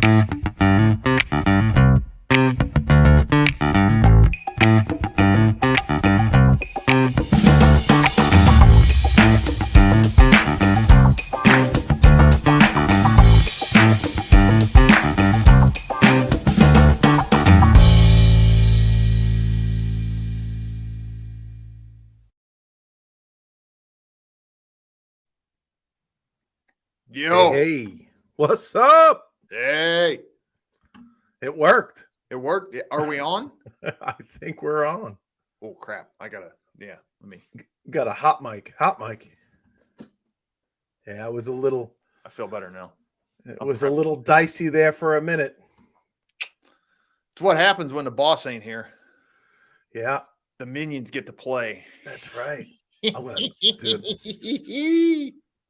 Yo. Hey, what's up? Hey. It worked. It worked. Are we on? I think we're on. Oh, crap. Let me. Got a hot mic. Yeah, it was a little. I feel better now. It was a little dicey there for a minute. It's what happens when the boss ain't here. Yeah. The minions get to play. That's right.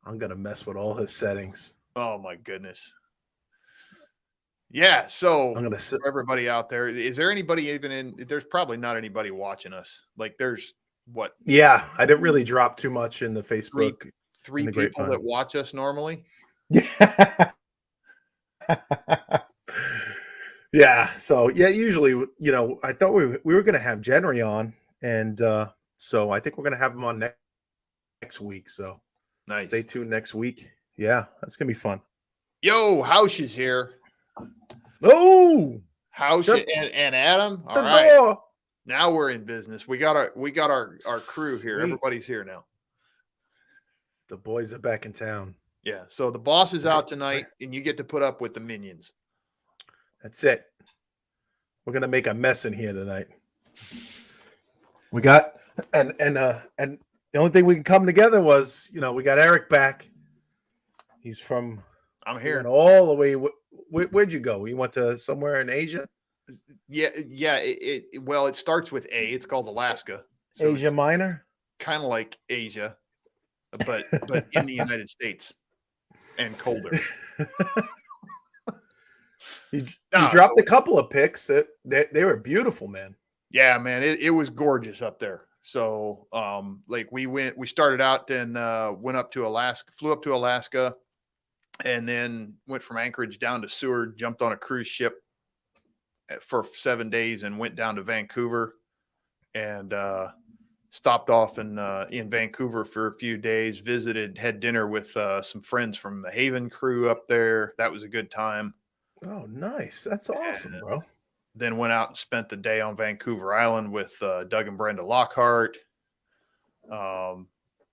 I'm gonna mess with all his settings. Oh my goodness. Yeah, so I'm gonna for everybody out there, is there anybody even in? There's probably not anybody watching us. Like, there's what? Yeah, I didn't really drop too much in the Facebook. Three people that watch us normally. Yeah. Yeah. So yeah, usually, I thought we were gonna have Jenry on, and so I think we're gonna have him on next week. So nice. Stay tuned next week. Yeah, that's gonna be fun. Yo, House is here. Oh, House and Adam. All the right. door. Now we're in business. We got our crew here. Sweet. Everybody's here now. The boys are back in town. Yeah. So the boss is out tonight, and you get to put up with the minions. That's it. We're gonna make a mess in here tonight. We got and the only thing we can come together was, we got Eric back. He's from. I'm here. All the way. Where'd you go? You went to somewhere in Asia? Yeah. It starts with A. It's called Alaska. So Asia Minor. Kind of like Asia, but in the United States and colder. You dropped a couple of pics. They were beautiful, man. Yeah, man. It was gorgeous up there. So, we started out and went up to Alaska, flew up to Alaska, and then went from Anchorage down to Seward, jumped on a cruise ship for 7 days and went down to Vancouver and stopped off in Vancouver for a few days, had dinner with some friends from the Haven crew up there. That was a good time. Oh, nice. That's awesome, bro. Then went out and spent the day on Vancouver Island with Doug and Brenda Lockhart.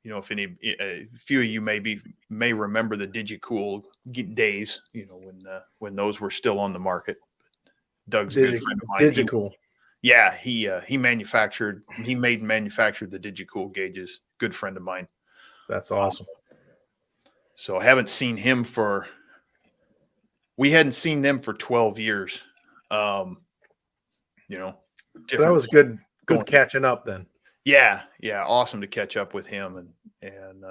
If a few of you may remember the DigiCool days, when those were still on the market. Doug's a good friend of mine. DigiCool. He manufactured the DigiCool gauges. Good friend of mine. That's awesome. So I haven't seen him we hadn't seen them for 12 years. So that was good catching up then. Yeah. Awesome to catch up with him. And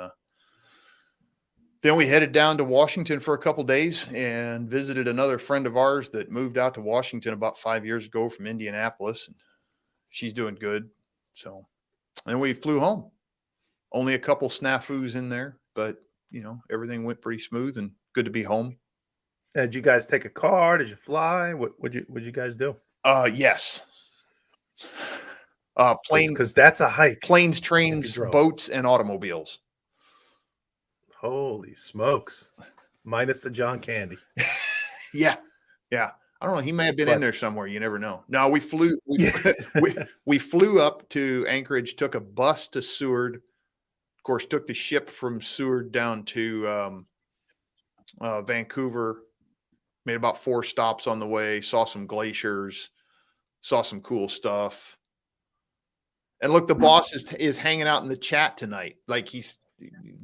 then we headed down to Washington for a couple days and visited another friend of ours that moved out to Washington about 5 years ago from Indianapolis. And she's doing good. So, and we flew home. Only a couple snafus in there, but everything went pretty smooth and good to be home. Did you guys take a car? Did you fly? What'd you guys do? Yes. Because that's a hike. Planes, trains, boats, and automobiles. Holy smokes! Minus the John Candy. Yeah. I don't know. He may have been in there somewhere. You never know. No, we flew. We flew up to Anchorage. Took a bus to Seward. Of course, took the ship from Seward down to Vancouver. Made about 4 stops on the way. Saw some glaciers. Saw some cool stuff. And look, the boss is hanging out in the chat tonight. Like he's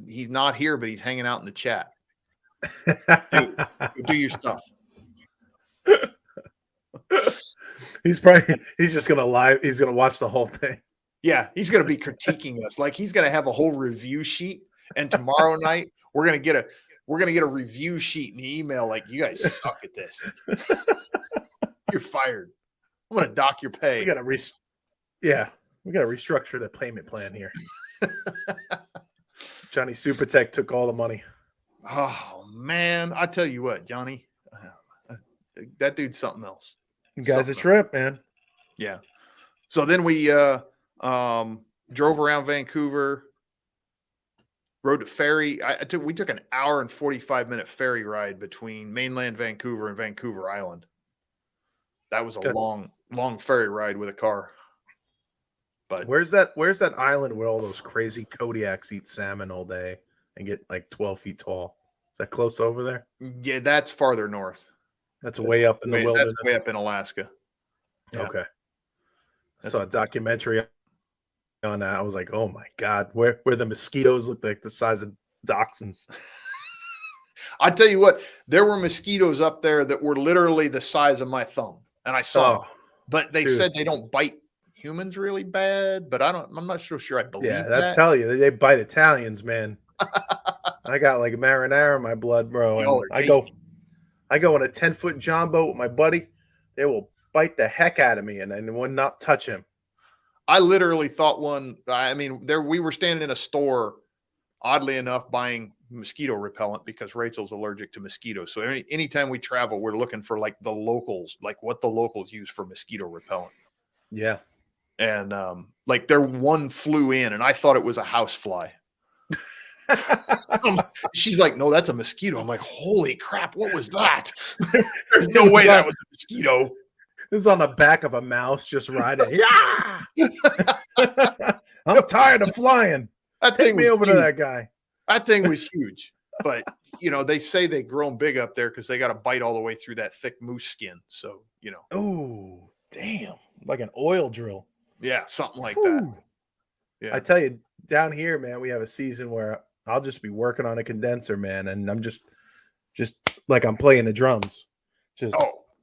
not here, but he's hanging out in the chat. Do your stuff. He's just gonna he's gonna watch the whole thing. Yeah, he's gonna be critiquing us. Like he's gonna have a whole review sheet. And tomorrow night we're gonna get a review sheet in the email. Like, you guys suck at this. You're fired. I'm gonna dock your pay. We gotta restructure the payment plan here. Johnny Supertech took all the money. Oh man, I tell you what, Johnny, that dude's something else. You guys a Something trip, man. Yeah. So then we drove around Vancouver, rode to ferry. We took an hour and 45-minute ferry ride between mainland Vancouver and Vancouver Island. That was a long ferry ride with a car. But where's that island where all those crazy Kodiaks eat salmon all day and get like 12 feet tall? Is that close over there? yeah, that's farther north. That's way up in the wilderness. That's way up in Alaska. Yeah. Okay. I saw a documentary on that. I was like, oh my God, where the mosquitoes look like the size of dachshunds. I tell you what, there were mosquitoes up there that were literally the size of my thumb, and I saw them. But they said they don't bite humans really bad, but I'm not so sure I believe that. Yeah, I tell you, they bite Italians, man. I got like marinara in my blood, bro. And I go on a 10-foot John boat with my buddy. They will bite the heck out of me and then would not touch him. I literally thought we were standing in a store, oddly enough, buying mosquito repellent because Rachel's allergic to mosquitoes. So anytime we travel, we're looking for like the locals, like what the locals use for mosquito repellent. Yeah. And like one flew in and I thought it was a house fly. She's like, no, that's a mosquito. I'm like, holy crap, what was that? There's no way that was a mosquito. This is on the back of a mouse just riding. Yeah. I'm tired of flying. Take me over to that guy. That thing was huge. But, they say they grow them big up there because they got to bite all the way through that thick moose skin. So, Oh, damn. Like an oil drill. Yeah, something like that. Yeah. I tell you, down here, man, we have a season where I'll just be working on a condenser, man, and I'm just like I'm playing the drums.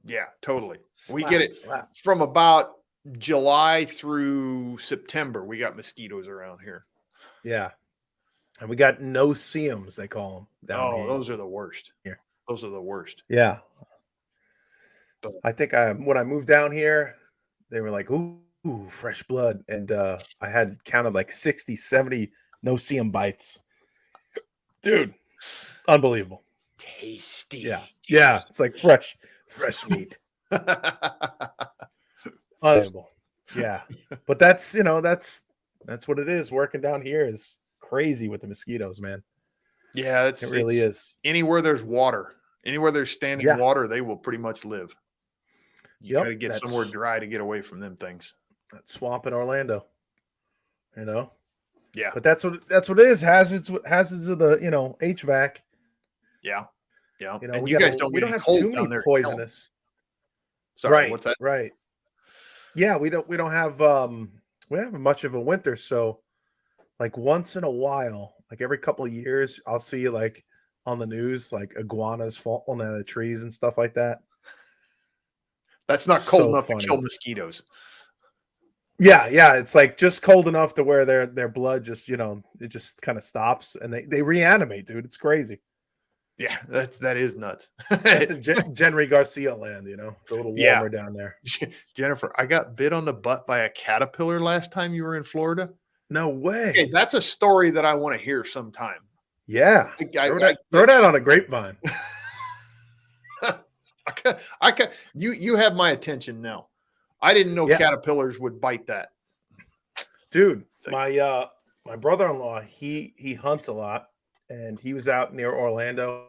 Yeah, totally. We get it from about July through September. We got mosquitoes around here. Yeah. And we got no-see-ums, they call them. Down here. Those are the worst. Yeah. Those are the worst. Yeah. But I think when I moved down here, they were like, ooh, fresh blood. And I had counted like 60, 70 no-see-um bites. Dude, unbelievable. Tasty. Yeah. Yeah. It's like fresh meat. Unbelievable. Yeah. But that's what it is. Working down here is crazy with the mosquitoes, man. Yeah, it really is. Anywhere there's water, anywhere there's standing water, they will pretty much live. You got to get somewhere dry to get away from them things. That swamp in Orlando. Yeah. But that's what it is. Hazards of the HVAC. Yeah. Yeah. And we don't have too many poisonous. Sorry, right. What's that? Right. Yeah, we don't have much of a winter, so like once in a while, like every couple of years, I'll see like on the news like iguanas falling out of trees and stuff like that. That's not cold enough to kill mosquitoes. Yeah, it's like just cold enough to where their blood just, it just kind of stops and they reanimate, dude. It's crazy. Yeah, that is nuts. That's in Jenry Garcia land, It's a little warmer down there. Jennifer, I got bit on the butt by a caterpillar last time you were in Florida. No way. Okay, that's a story that I want to hear sometime. Yeah. Throw that on a grapevine. You have my attention now. I didn't know caterpillars would bite that. Dude, my brother-in-law, he hunts a lot, and he was out near Orlando,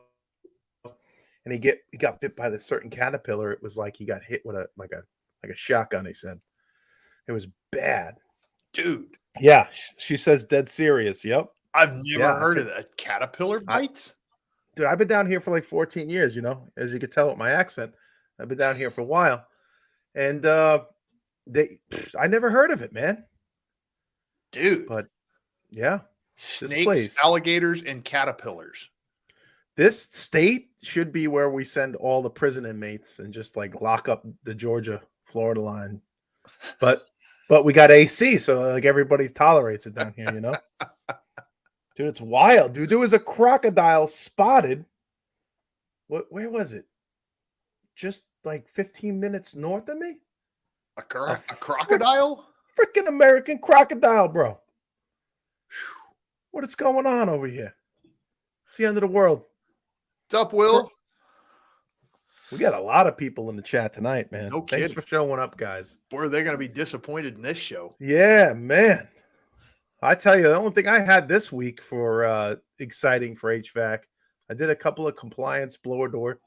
and he got bit by this certain caterpillar. It was like he got hit with a shotgun, he said. It was bad. Dude. Yeah, she says dead serious. Yep. I've never heard of that. Caterpillar bites? Dude, I've been down here for like 14 years, as you can tell with my accent. I've been down here for a while. And I never heard of it, man. Dude. But yeah. Snakes, alligators, and caterpillars. This state should be where we send all the prison inmates and just like lock up the Georgia-Florida line. But we got AC, so like everybody tolerates it down here, Dude, it's wild. Dude, there was a crocodile spotted. Where was it? Just like 15 minutes north of me? A crocodile? Freaking American crocodile, bro. What is going on over here? It's the end of the world. What's up, Will? We got a lot of people in the chat tonight, man. No Thanks kidding. for showing up, guys. Boy, are they going to be disappointed in this show. Yeah, man. I tell you, the only thing I had this week for exciting for HVAC, I did a couple of compliance blower door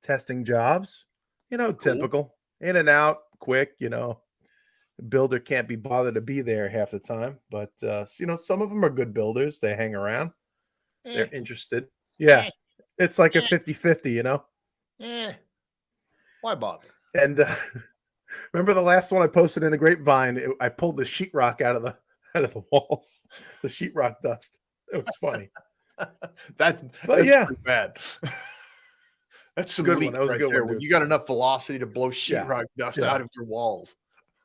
testing jobs. You know, typical, in and out, quick. You know, the builder can't be bothered to be there half the time, but you know, some of them are good builders. They hang around. They're interested. Yeah, it's like a 50-50, you know. Why bother? And remember the last one I posted in the grapevine? I pulled the sheetrock out of the walls, the sheetrock dust. It was funny. That's yeah, pretty bad. That's some good leak one. That was a right good there. one, When dude. you got enough velocity to blow sheetrock dust Yeah. out of your walls.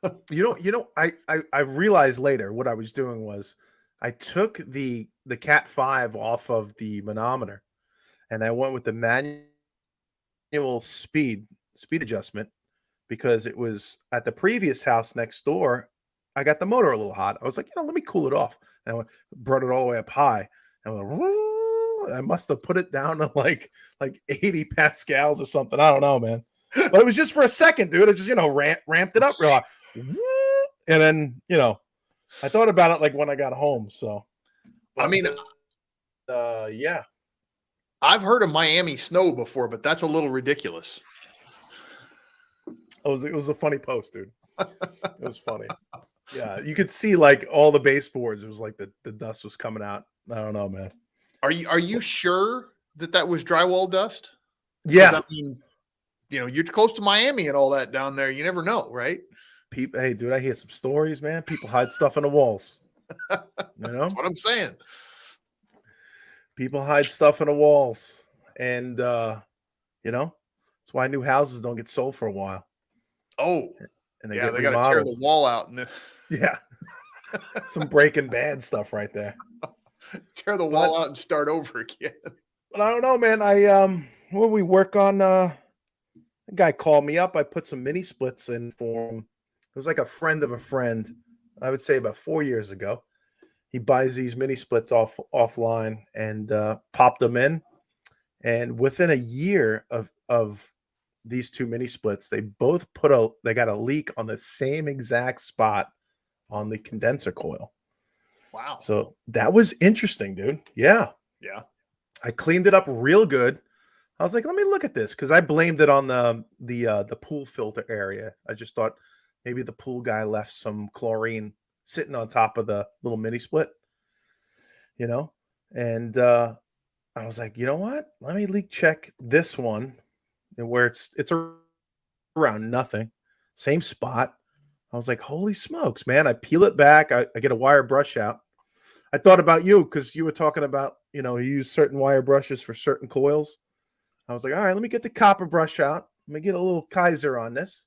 I realized later what I was doing was I took the Cat 5 off of the manometer and I went with the manual speed adjustment because it was at the previous house next door. I got the motor a little hot. I was like, let me cool it off. And I brought it all the way up high. And I must have put it down to like 80 pascals or something. I don't know, man. But it was just for a second, dude. It just, ramped it up real high. And then, I thought about it like when I got home. So, I mean, yeah. I've heard of Miami snow before, but that's a little ridiculous. It was a funny post, dude. It was funny. Yeah, you could see like all the baseboards. It was like the dust was coming out. I don't know, man. Are you sure that was drywall dust? Yeah. I mean, you're close to Miami and all that down there. You never know, right? People, hey, dude, I hear some stories, man. People hide stuff in the walls. That's what I'm saying. People hide stuff in the walls, and that's why new houses don't get sold for a while. Oh, and they got to remodeled. tear the wall out. Yeah, some Breaking Bad stuff right there. Tear the wall out and start over again. But I don't know, man. When we work on, a guy called me up. I put some mini splits in for him. It was like a friend of a friend. I would say about 4 years ago. He buys these mini splits offline and popped them in. And within a year of these two mini splits, they both they got a leak on the same exact spot on the condenser coil. Wow. So that was interesting, dude. Yeah. Yeah. I cleaned it up real good. I was like, let me look at this because I blamed it on the pool filter area. I just thought maybe the pool guy left some chlorine sitting on top of the little mini split, and I was like, you know what? Let me leak check this one, and where it's around nothing, same spot. I was like, holy smokes, man! I peel it back. I get a wire brush out. I thought about you because you were talking about you use certain wire brushes for certain coils. I was like, all right, let me get the copper brush out. Let me get a little Kaiser on this,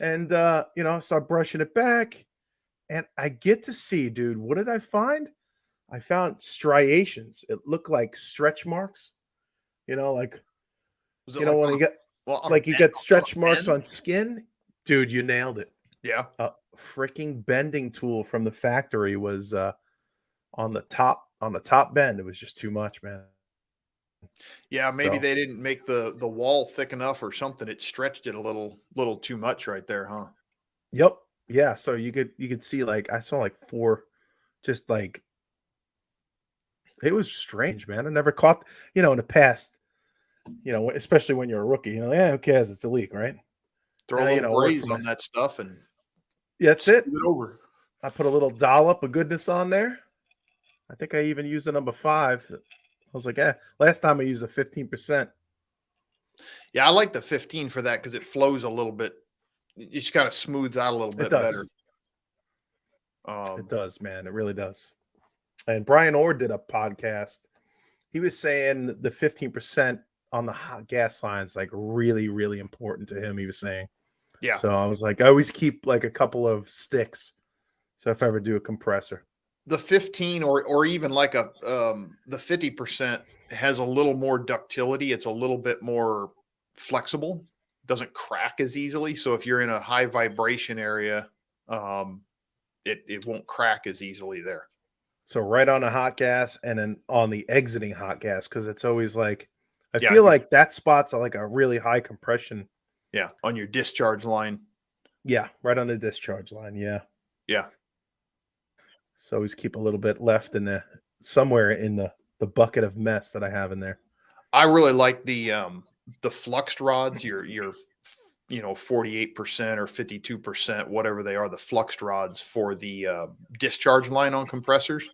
and start brushing it back. And I get to see, dude, what did I find? I found striations. It looked like stretch marks. Like when you get you get stretch marks on skin, dude, you nailed it. Yeah. A freaking bending tool from the factory was on the top bend. It was just too much, man. Yeah, maybe they didn't make the wall thick enough or something. It stretched it a little too much right there, huh? Yep. Yeah. So you could see like I saw like 4, just like it was strange, man. I never caught in the past. Especially when you're a rookie. Who cares? It's a leak, right? Throw a little braise on that stuff and that's it. Over. I put a little dollop of goodness on there. I think I even used the number 5. I was like, last time I used a 15%. Yeah, I like the 15 for that because it flows a little bit. It just kind of smooths out a little bit better. It does, man. It really does. And Brian Orr did a podcast. He was saying the 15% on the hot gas lines like really, really important to him. He was saying. Yeah. So I was like, I always keep like a couple of sticks. So if I ever do a compressor. The 15 or even like the 50% has a little more ductility. It's a little bit more flexible. Doesn't crack as easily. So if you're in a high vibration area, it won't crack as easily there. So right on the hot gas and then on the exiting hot gas, because it's always like I Yeah, feel like that spot's like a really high compression. yeah, on your discharge line. Yeah, right on the discharge line. Yeah. Yeah. So always keep a little bit left in the somewhere in the bucket of mess that I have in there. I really like the fluxed rods, your 48% or 52%, whatever they are, the fluxed rods for the discharge line on compressors,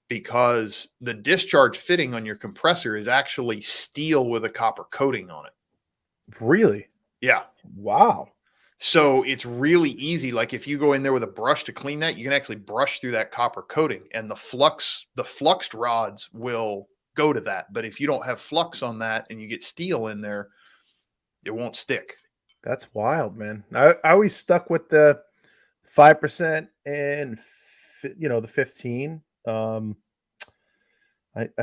because the discharge fitting on your compressor is actually steel with a copper coating on it. Really? Yeah. Wow. So it's really easy. Like if you go in there with a brush to clean that, you can actually brush through that copper coating, and the fluxed rods will go to that. But if you don't have flux on that and you get steel in there, it won't stick. That's wild, man. I always stuck with the 5% and the 15. I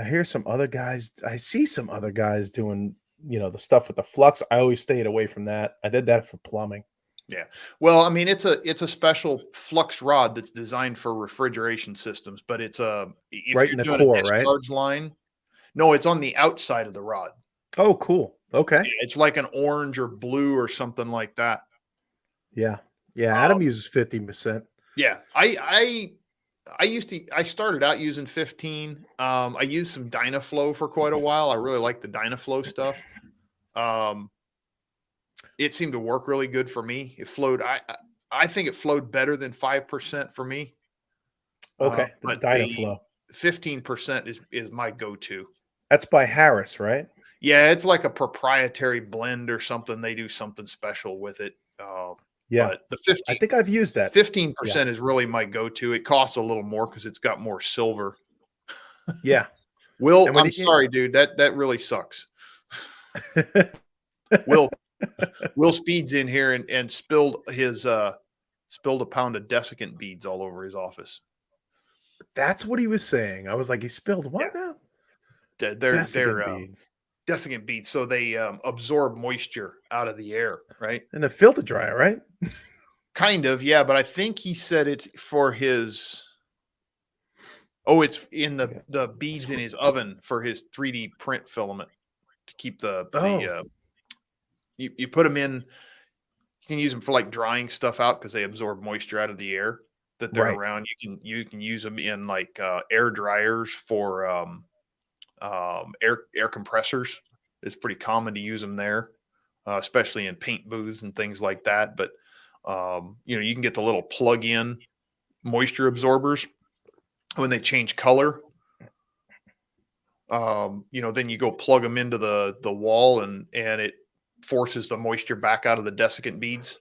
hear some other guys. I see some other guys doing the stuff with the flux. I always stayed away from that. I did that for plumbing. Yeah. Well, I mean, it's a special flux rod that's designed for refrigeration systems, but if Right you're in the doing a core, right? discharge line, no, it's on the outside of the rod. Oh, cool. Okay. Yeah, it's like an orange or blue or something like that. Yeah. Yeah. Um, Adam uses 15%. yeah. I started out using 15. I used some Dynaflow for quite a while. I really like the Dynaflow stuff. It seemed to work really good for me. It flowed. I think it flowed better than 5% for me. Okay. The But Dynaflow. 15% is my go-to. That's by Harris, right? Yeah, it's like a proprietary blend or something. They do something special with it. Yeah. But the I think I've used that. 15% is really my go-to. It costs a little more because it's got more silver. Yeah. Will, And I'm sorry, dude. That really sucks. Will Speed's in here and spilled a pound of desiccant beads all over his office. That's what he was saying. I was like, he spilled Yeah. what now? They're Desiccant beads. desiccant beads, so they absorb moisture out of the air, right? And a filter dryer, right? Kind of, yeah. But I think he said it's for his. Oh, it's in the beads in his oven for his 3D print filament to keep you put them in. You can use them for like drying stuff out because they absorb moisture out of the air that they're Right. around. You can use them in like air dryers for air compressors. It's pretty common to use them there, especially in paint booths and things like that. But you can get the little plug-in moisture absorbers when they change color. Then you go plug them into the wall and it forces the moisture back out of the desiccant beads.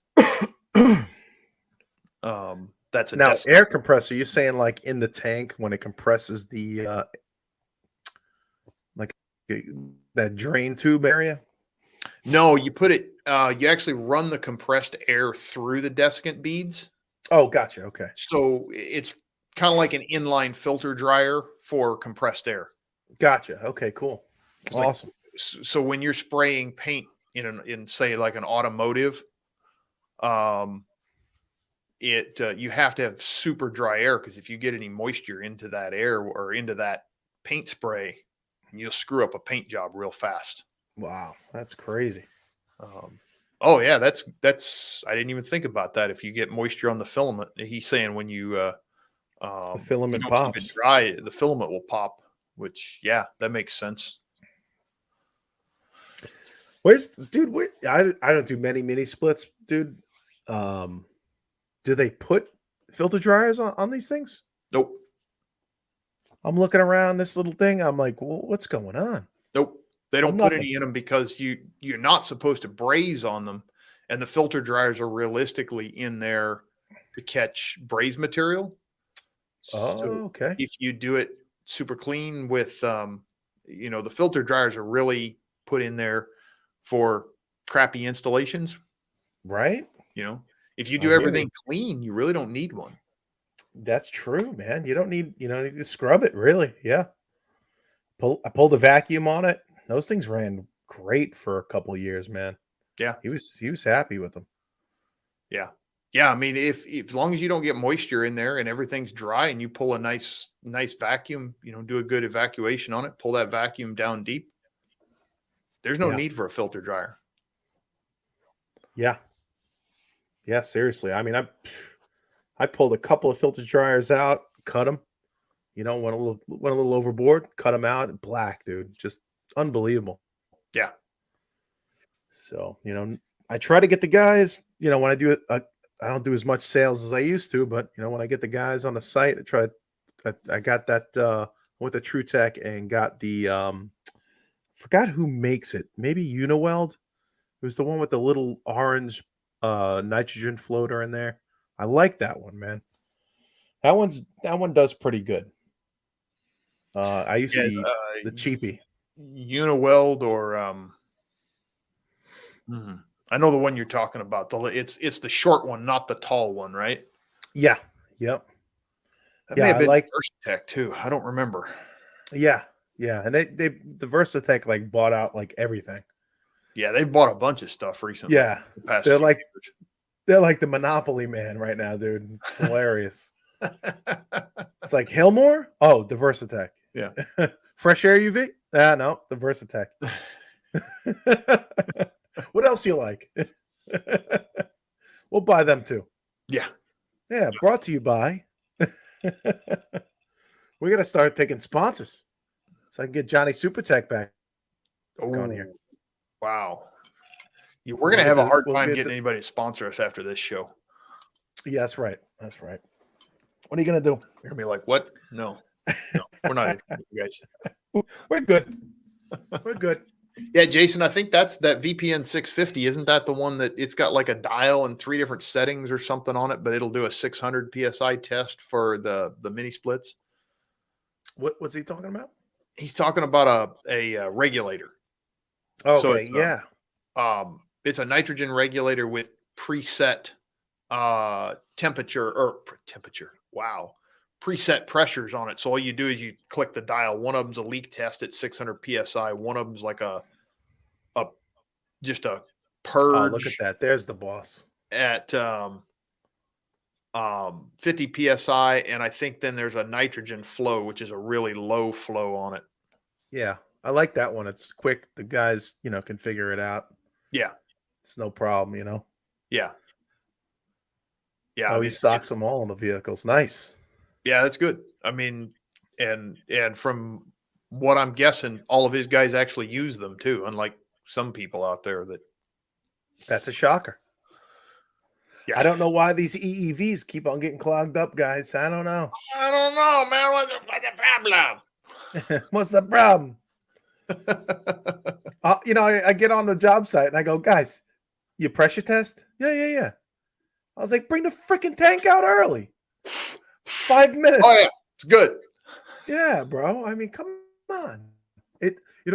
That's a Now, desiccant. air compressor, you're saying like in the tank when it compresses the that drain tube area? No, you put it. You actually run the compressed air through the desiccant beads, Oh, gotcha. Okay. so it's kind of like an inline filter dryer for compressed air. Gotcha. Okay, cool. It's like, Awesome. so when you're spraying paint in say like an automotive, you have to have super dry air, because if you get any moisture into that air or into that paint spray, you'll screw up a paint job real fast. Wow, that's crazy. Oh yeah, that's I didn't even think about that. If you get moisture on the filament, he's saying when you The filament you don't keep pops. it dry, the filament will pop. Which, yeah, that makes sense. I don't do many mini splits, dude. Do they put filter dryers on these things? Nope. I'm looking around this little thing. I'm like, well, what's going on? Nope. They don't put Nothing. any in them because you're not supposed to braise on them, and the filter dryers are realistically in there to catch braise material. Oh, So okay. if you do it super clean with, the filter dryers are really put in there for crappy installations. Right? If you I do hear everything you. clean, you really don't need one. That's true, man. You don't need to scrub it, really. Yeah. I pulled a vacuum on it. Those things ran great for a couple of years, man. Yeah. He was happy with them. Yeah. Yeah. I mean, if as long as you don't get moisture in there and everything's dry and you pull a nice vacuum, do a good evacuation on it, pull that vacuum down deep, There's no Yeah. need for a filter dryer. Yeah. Yeah, seriously. I mean, I pulled a couple of filter dryers out, cut them, went a little overboard, cut them out, black, dude. Just unbelievable. Yeah. So, I try to get the guys, when I do it, I don't do as much sales as I used to, but when I get the guys on the site, I got that with the True Tech and got the forgot who makes it. Maybe Uniweld. It was the one with the little orange nitrogen floater in there. I like that one, man. That one does pretty good. I use Yeah, the cheapie. Uniweld or I know the one you're talking about. It's the short one, not the tall one, right? Yeah. Yep. That Yeah, may have I been like. Versatech too. I don't remember. Yeah. Yeah, and the Versatech like bought out like everything. Yeah, they've bought a bunch of stuff recently. Yeah, The past they're few like years. they're like the Monopoly man right now, dude. It's hilarious. It's like Hillmore. Oh, the Versatech. Yeah. Fresh Air UV. No, the Versatech. What else you like? We'll buy them too. Yeah. Yeah, brought to you by. We got to start taking sponsors so I can get Johnny Supertech back on here. Wow. We're going to have a hard time getting anybody to sponsor us after this show. Yeah, that's right. That's right. What are you going to do? You're going to be like, what? No, we're not, you guys. We're good. We're good. Yeah, Jason, I think that's that VPN 650. Isn't that the one that it's got like a dial and 3 different settings or something on it, but it'll do a 600 PSI test for the mini splits? What was he talking about? He's talking about a regulator. Okay, so it's yeah. It's a nitrogen regulator with preset temperature. Wow. Preset pressures on it. So all you do is you click the dial. One of them's a leak test at 600 PSI. One of them's like just a purge. Oh, look at that. There's the boss. At 50 PSI. And I think then there's a nitrogen flow, which is a really low flow on it. Yeah. I like that one. It's quick. The guys, can figure it out. Yeah. It's no problem, Yeah. Yeah. Oh, he stocks them all in the vehicles. Nice. Yeah, that's good. I mean, and from what I'm guessing, all of his guys actually use them too, unlike some people out there that. That's a shocker. Yeah. I don't know why these EEVs keep on getting clogged up, guys. I don't know. I don't know, man. What's the problem? What's the problem? I get on the job site and I go, guys, you pressure test? Yeah. I was like, bring the freaking tank out early. 5 minutes. Oh yeah, it's good. Yeah, bro. I mean, come on.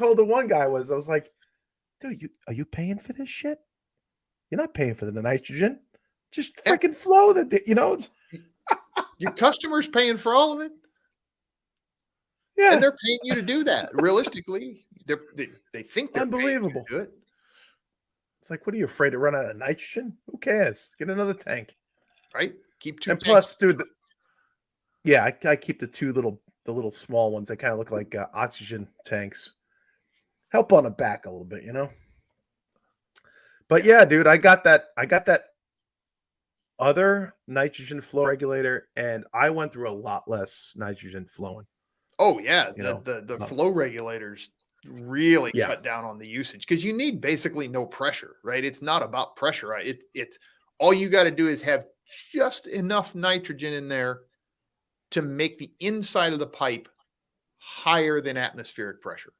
All the one guy was. I was like, dude, are you paying for this shit? You're not paying for the nitrogen. Just freaking flow the. Your customer's paying for all of it. Yeah, and they're paying you to do that. Realistically, they think they're unbelievable. Paying you to do it. It's like, what are you afraid to run out of nitrogen? Who cares? Get another tank. Right? Keep 2. And plus, dude. Yeah, I keep the little small ones. They kind of look like oxygen tanks. Help on the back a little bit, But yeah, dude, I got that other nitrogen flow regulator, and I went through a lot less nitrogen flowing. Oh yeah, the flow regulators really cut down on the usage because you need basically no pressure, right? It's not about pressure, right? It's all you got to do is have just enough nitrogen in there to make the inside of the pipe higher than atmospheric pressure.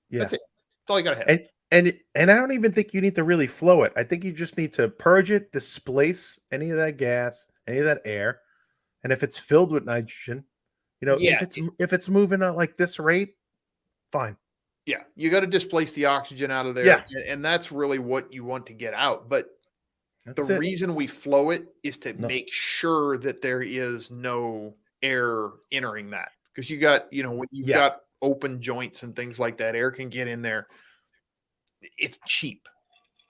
Yeah. That's it. That's all you got to have. And I don't even think you need to really flow it. I think you just need to purge it, displace any of that gas, any of that air. And if it's filled with nitrogen, if it's moving at like this rate, fine. Yeah, you got to displace the oxygen out of there. Yeah. And that's really what you want to get out. But the reason we flow it is to make sure that there is no air entering that. Because you got, when you've got open joints and things like that, air can get in there. It's cheap,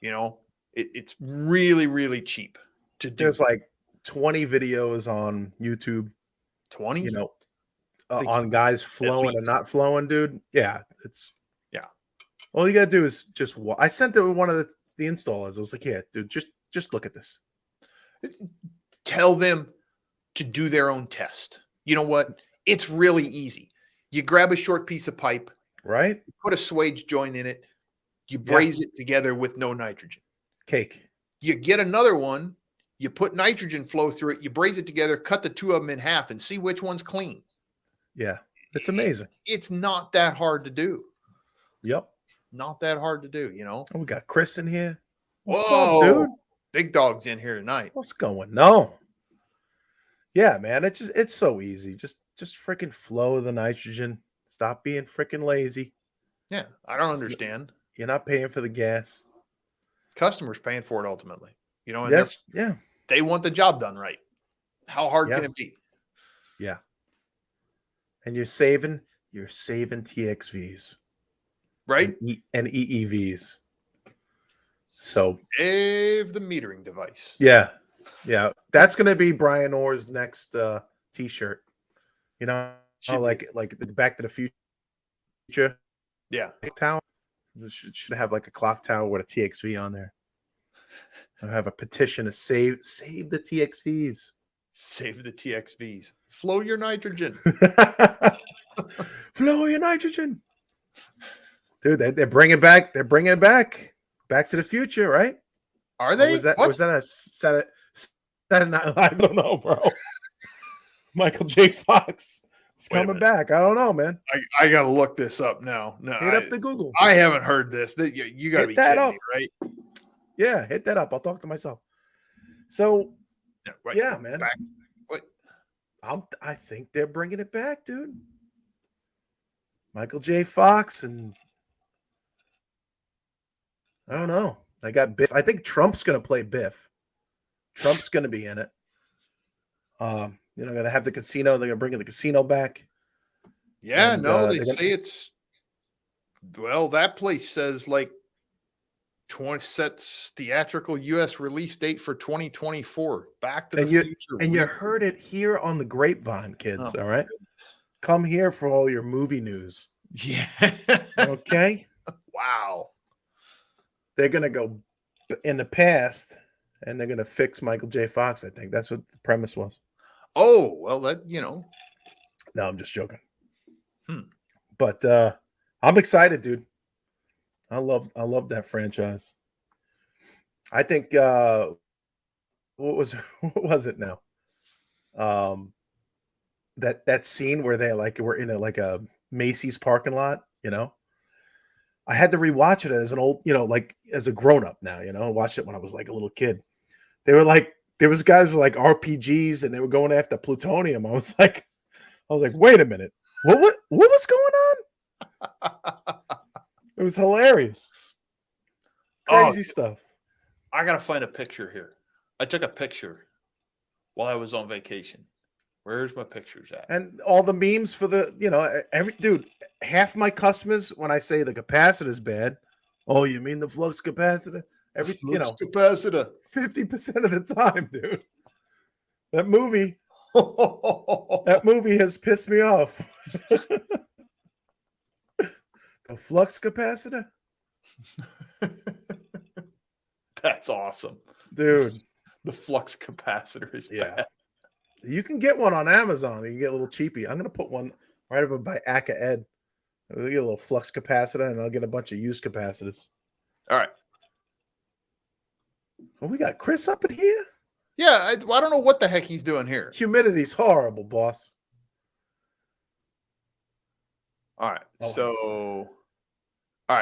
it's really, really cheap to do. There's like 20 videos on YouTube. 20? On guys flowing and not flowing, dude. Yeah, All you gotta do is just. I sent it to one of the installers. I was like, "Yeah, dude, just look at this." Tell them to do their own test. You know what? It's really easy. You grab a short piece of pipe, Right? put a swage joint in it, you Yeah. braze it together with no nitrogen. Cake. You get another one, you put nitrogen flow through it, you braze it together, cut the two of them in half, and see which one's clean. Yeah, it's amazing. It's not that hard to do. Yep. Not that hard to do, you know? Oh, we got Chris in here. What's Whoa, up, dude? Big dog's in here tonight. What's going on? Yeah, man, it's so easy. Just freaking flow the nitrogen. Stop being freaking lazy. Yeah, I don't understand. You're not paying for the gas. Customers paying for it ultimately. You know, and Yes, yeah, they want the job done right. How hard Yeah. can it be? yeah. And you're saving TXVs, Right? and EEVs. So Save the metering device. yeah, that's gonna be Brian Orr's next T-shirt. You know, Should like the Back to the Future Yeah. tower. It should have like a clock tower with a TXV on there. I have a petition to save the TXVs. Save the TXVs. Flow your nitrogen. Flow your nitrogen, dude. They're bringing back. They're bringing it back. Back to the Future, right? Are Or they? was that What? was that a Saturday Night Live? I don't know, bro. Michael J. Fox is Wait a coming minute. back. I don't know, man. I gotta look this up now. No, Hit up the Google. I haven't heard this. You gotta Hit be that kidding up. me, right? Yeah, hit that up. I'll talk to myself. So Yeah, right. yeah, man. Back. What? I think they're bringing it back, dude. Michael J. Fox and I don't know. I got Biff. I think Trump's gonna play Biff. Trump's gonna be in it. Gonna have the casino. They're gonna bring the casino back. Yeah, And, no, they they're gonna- say it's well, that place says like 20 sets theatrical US release date for 2024. Back to And the you- Future. And you heard it here on the grapevine, kids. Oh, All right, come here for all your movie news. Yeah. Okay, Wow. they're gonna go in the past, and they're gonna fix Michael J. Fox. I think that's what the premise was. Oh, well, that, you know, No, I'm just joking. Hmm. But I'm excited, dude. I love that franchise. I think what was what was it now? That scene where they were in a Macy's parking lot, you know. I had to rewatch it as an old, like as a grown up now, I watched it when I was like a little kid. They were like, there was guys with like RPGs and they were going after plutonium. I was like, wait a minute. What was going on? It was hilarious. Oh, Crazy stuff. I gotta find a picture here. I took a picture while I was on vacation. Where's my pictures at? And all the memes for the, every dude, half my customers, when I say the capacitor's bad, oh, you mean the flux capacitor? Flux capacitor. 50% of the time, dude. That movie has pissed me off. The flux capacitor? That's awesome. Dude. The flux capacitor is bad. You can get one on Amazon. You can get a little cheapy. I'm going to put one right over by Aka Ed. I'll get a little flux capacitor and I'll get a bunch of used capacitors. All right. Oh, we got Chris up in here? Yeah, I don't know what the heck he's doing here. Humidity's horrible, boss. All right. Oh.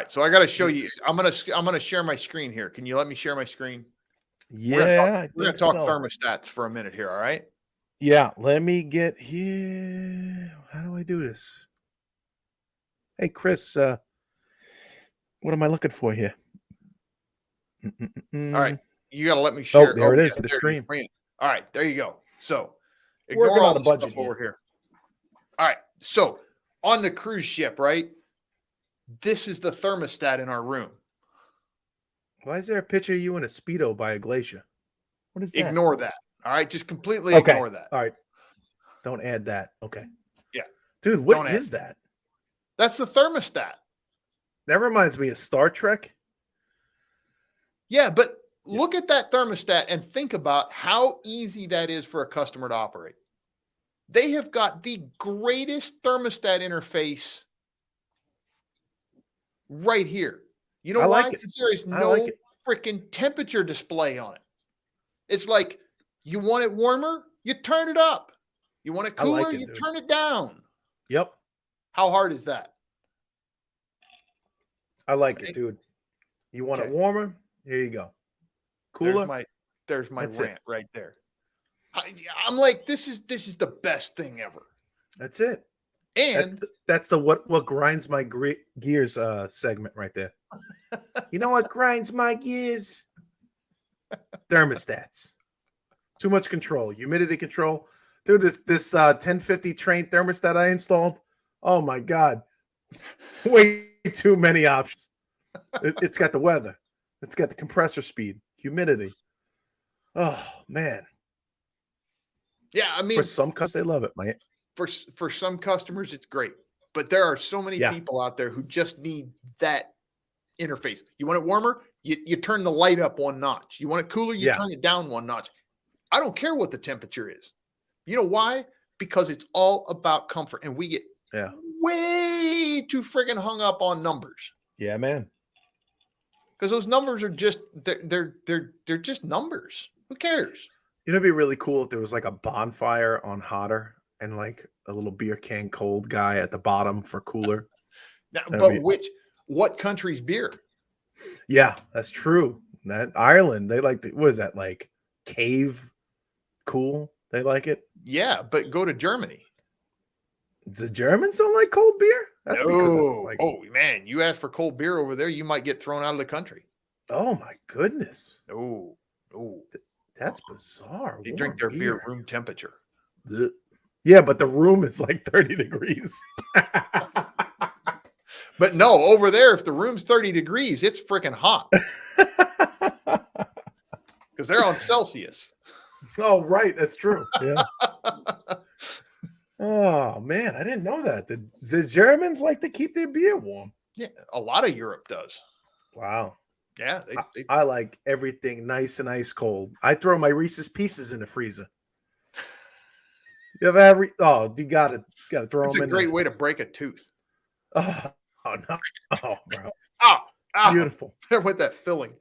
So I got to show you. I'm gonna share my screen here. Can you let me share my screen? Yeah, We're gonna talk thermostats for a minute here. All right. Yeah, let me get here. How do I do this? Hey, Chris, what am I looking for here? All right. You got to let me share. Oh, there it is, yeah, the there it stream. is. All right, there you go. So Working ignore all on a the budget stuff over here. All right. So on the cruise ship, right? This is the thermostat in our room. Why is there a picture of you in a Speedo by a glacier? What is that? Ignore that. All right. Just completely Okay. ignore that. All right. Don't add that. Okay. Yeah. Dude, what Don't add is that? That's the thermostat. That reminds me of Star Trek. Yeah, but Yeah. look at that thermostat and think about how easy that is for a customer to operate. They have got the greatest thermostat interface right here. You know I why? like it. Because there is I like no it. freaking temperature display on it. It's like you want it warmer, you turn it up. You want it I like cooler, it, you dude. turn it down. Yep. How hard is that? I like it, Right? dude. You want it Okay. warmer? Here you go. There's Cooler? my there's my That's it. rant right there. I'm like, this is the best thing ever. That's it. And That's the what grinds my gears segment right there. You know what grinds my gears? Thermostats. Too much control, humidity control. Dude, this 1050 train thermostat I installed. Oh my god, way too many options. It's got the weather, it's got the compressor speed, humidity. Oh man, yeah, I for mean, some customers they love it, man. for some customers, it's great. But there are so many Yeah, people out there who just need that interface. You want it warmer? You turn the light up one notch. You want it cooler? You yeah, turn it down one notch. I don't care what the temperature is. You know why? Because it's all about comfort. And we get yeah, way too friggin' hung up on numbers. yeah, man. Because those numbers are just they're just numbers. Who cares? You know, it'd be really cool if there was like a bonfire on hotter and like a little beer can cold guy at the bottom for cooler. Now, That'd but be, what country's beer? yeah, that's true. That Ireland, they like what is that like cave cool? They like it. Yeah, but go to Germany. The Germans don't like cold beer. That's because it's No. like, Oh man, you ask for cold beer over there, you might get thrown out of the country. oh my goodness, No, no. that's bizarre. They Warm drink their beer beer. room temperature. Ugh. Yeah, but the room is like 30 degrees. But no, over there, if the room's 30 degrees, it's freaking hot because they're on Celsius. Oh, right, that's true. Yeah. Oh man, I didn't know that. The Germans like to keep their beer warm. Yeah, a lot of Europe does. Wow. Yeah, I like everything nice and ice cold. I throw my Reese's Pieces in the freezer. You have every you gotta throw it's them a in great there. way to break a tooth. Oh no, oh bro, Ah, beautiful. there with that filling.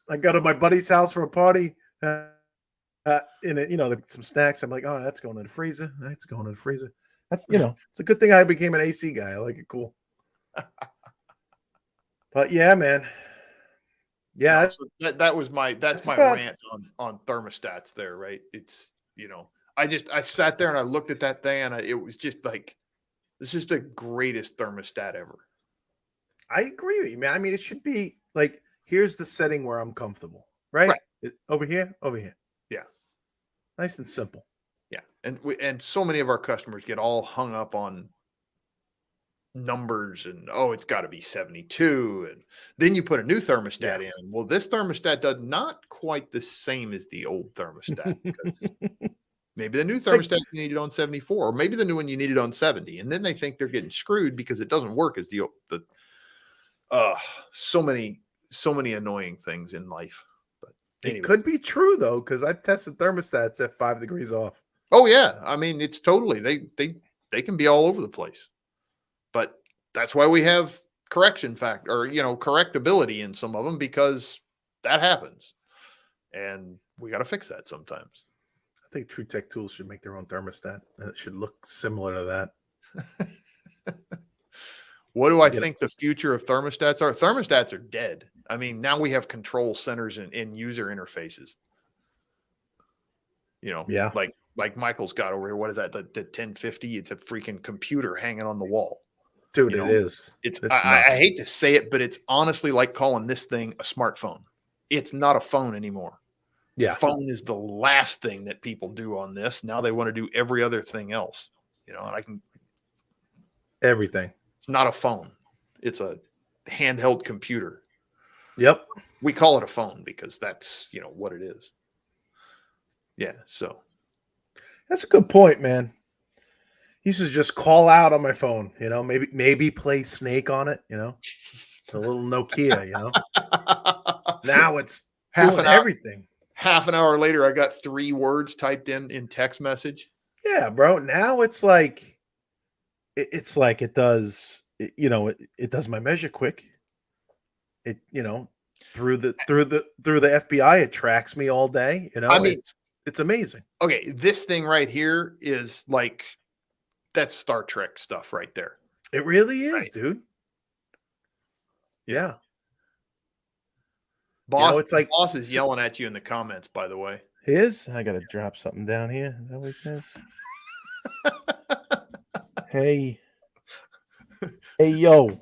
I go to my buddy's house for a party. In it, some snacks. I'm like, oh, that's going in the freezer. That's going in the freezer. That's it's a good thing I became an AC guy. I like it cool. But yeah, man. Yeah, No, so that was that's my about, rant on thermostats there, right? It's I sat there and I looked at that thing and it was just like, this is the greatest thermostat ever. I agree with you, man. I mean, it should be like, here's the setting where I'm comfortable, right? Over here, over here. Yeah. Nice and simple. Yeah. And so many of our customers get all hung up on numbers and it's got to be 72, and then you put a new thermostat in. Well, this thermostat does not quite the same as the old thermostat, because maybe the new thermostat you need it on 74, or maybe the new one you need it on 70, and then they think they're getting screwed because it doesn't work as the so many annoying things in life. But anyway. It could be true though, because I've tested thermostats at 5 degrees off. Oh yeah, I mean, it's totally, they can be all over the place. But that's why we have correction factor, or correctability in some of them, because that happens, and we got to fix that sometimes. I think True Tech Tools should make their own thermostat, and it should look similar to that. What do I think the future of thermostats are? Thermostats are dead. I mean, now we have control centers and user interfaces. Yeah, like Michael's got over here. What is that? The 1050? It's a freaking computer hanging on the wall. Dude, it is. It's I hate to say it, but it's honestly like calling this thing a smartphone. It's not a phone anymore. Yeah. Phone is the last thing that people do on this. Now they want to do every other thing else. And everything. It's not a phone. It's a handheld computer. Yep. We call it a phone because that's, what it is. Yeah. So that's a good point, man. Used to just call out on my phone, maybe play Snake on it, the little Nokia, Now it's half doing an hour everything. half an hour later, I got 3 words typed in text message. Yeah, bro. Now it's like it's like it does it does my measure quick. It through the FBI, it tracks me all day. I mean, It's amazing. okay, this thing right here is like that's Star Trek stuff right there. It really is, Right. dude. Yeah. Yeah. Boss, It's like boss is yelling at you in the comments, by the way. I gotta drop something down here. Is that what he says? Hey, yo.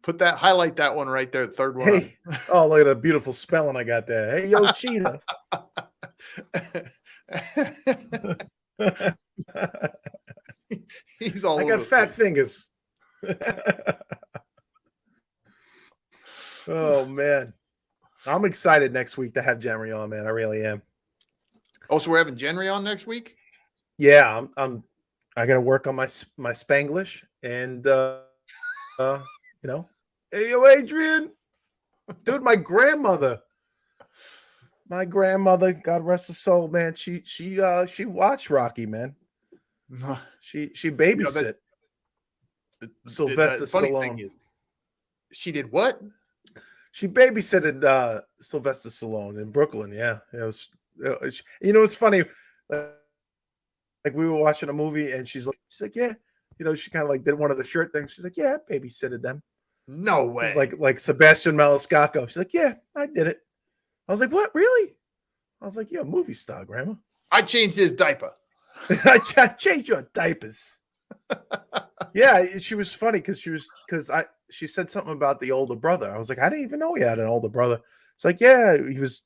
Highlight that one right there, the third one. Hey. Oh, look at the beautiful spelling I got there. Hey, yo, Cheetah. He's all I over got the fat place. fingers. Oh man. I'm excited next week to have Jenry on, man. I really am. Oh, so we're having Jenry on next week? Yeah, I gotta work on my Spanglish and hey yo, Adrian. Dude, my grandmother, God rest her soul, man. She watched Rocky, man. She babysit Sylvester funny thing Stallone. is, she did what? She babysitted Sylvester Stallone in Brooklyn. Yeah, it's funny. Like we were watching a movie, and she's like, yeah, she kind of like did one of the shirt things. She's like, yeah, I babysitted them. No It was way. like Sebastian Maniscalco. She's like, yeah, I did it. I was like, what, really? I was like, you're a movie star, Grandma. I changed his diaper. I changed your diapers. Yeah, she was funny because she said something about the older brother. I was like, I didn't even know he had an older brother. It's like, yeah, he was,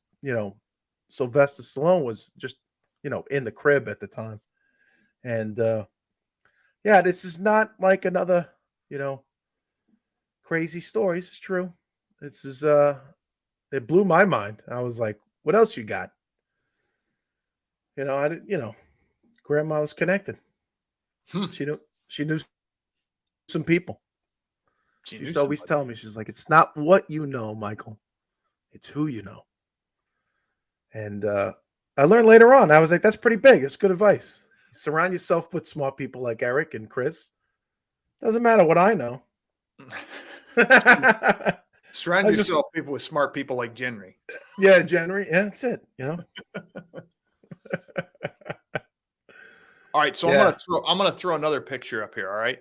Sylvester Stallone was just, in the crib at the time. And yeah, this is not like another, crazy stories. It's true. This is it blew my mind. I was like, what else you got? I didn't, grandma was connected. She knew some people. She's always telling me, she's like, it's not what you know, Michael. It's who you know. And I learned later on, I was like, that's pretty big. It's good advice. Surround yourself with smart people like Eric and Chris. Doesn't matter what I know. Surround yourself people with smart people like Jenry. Yeah, Jenry. Yeah, that's it. All right, so Yeah. I'm gonna throw another picture up here. All right,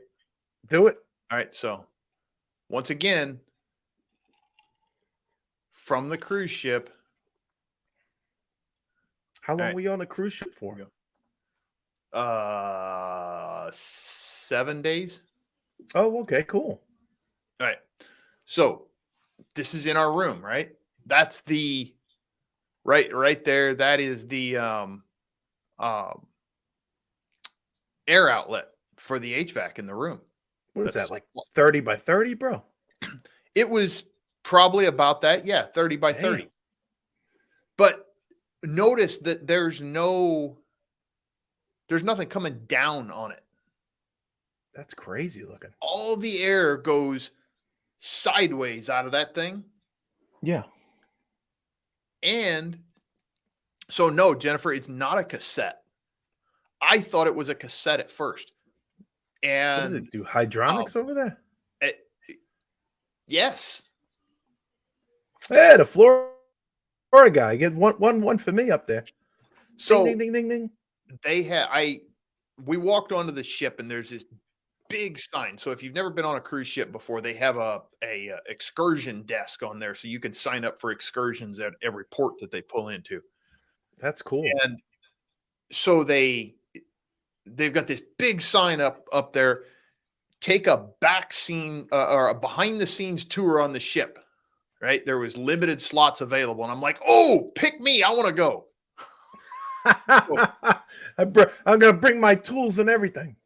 do it. All right, so once again, from the cruise ship. How long were you on a cruise ship for? 7 days. Oh, okay, cool. All right. So this is in our room, right? That's the right there. That is the air outlet for the HVAC in the room. What is that, like 30 by 30, bro? It was probably about that. Yeah, 30 by 30. Damn. But notice that there's nothing coming down on it. That's crazy looking. All the air goes sideways out of that thing. Yeah. And so, no, Jennifer, it's not a cassette. I thought it was a cassette at first. And what does it do? Hydronics over there? Yes. Hey, the Florida guy. Get one for me up there. So ding, ding, ding, ding, ding. We walked onto the ship, and there's this big sign. So if you've never been on a cruise ship before, they have a excursion desk on there, so you can sign up for excursions at every port that they pull into. That's cool. And so they've got this big sign up there. Take a back scene or a behind the scenes tour on the ship. Right, there was limited slots available, and I'm like, oh, pick me! I want to go. I'm gonna bring my tools and everything.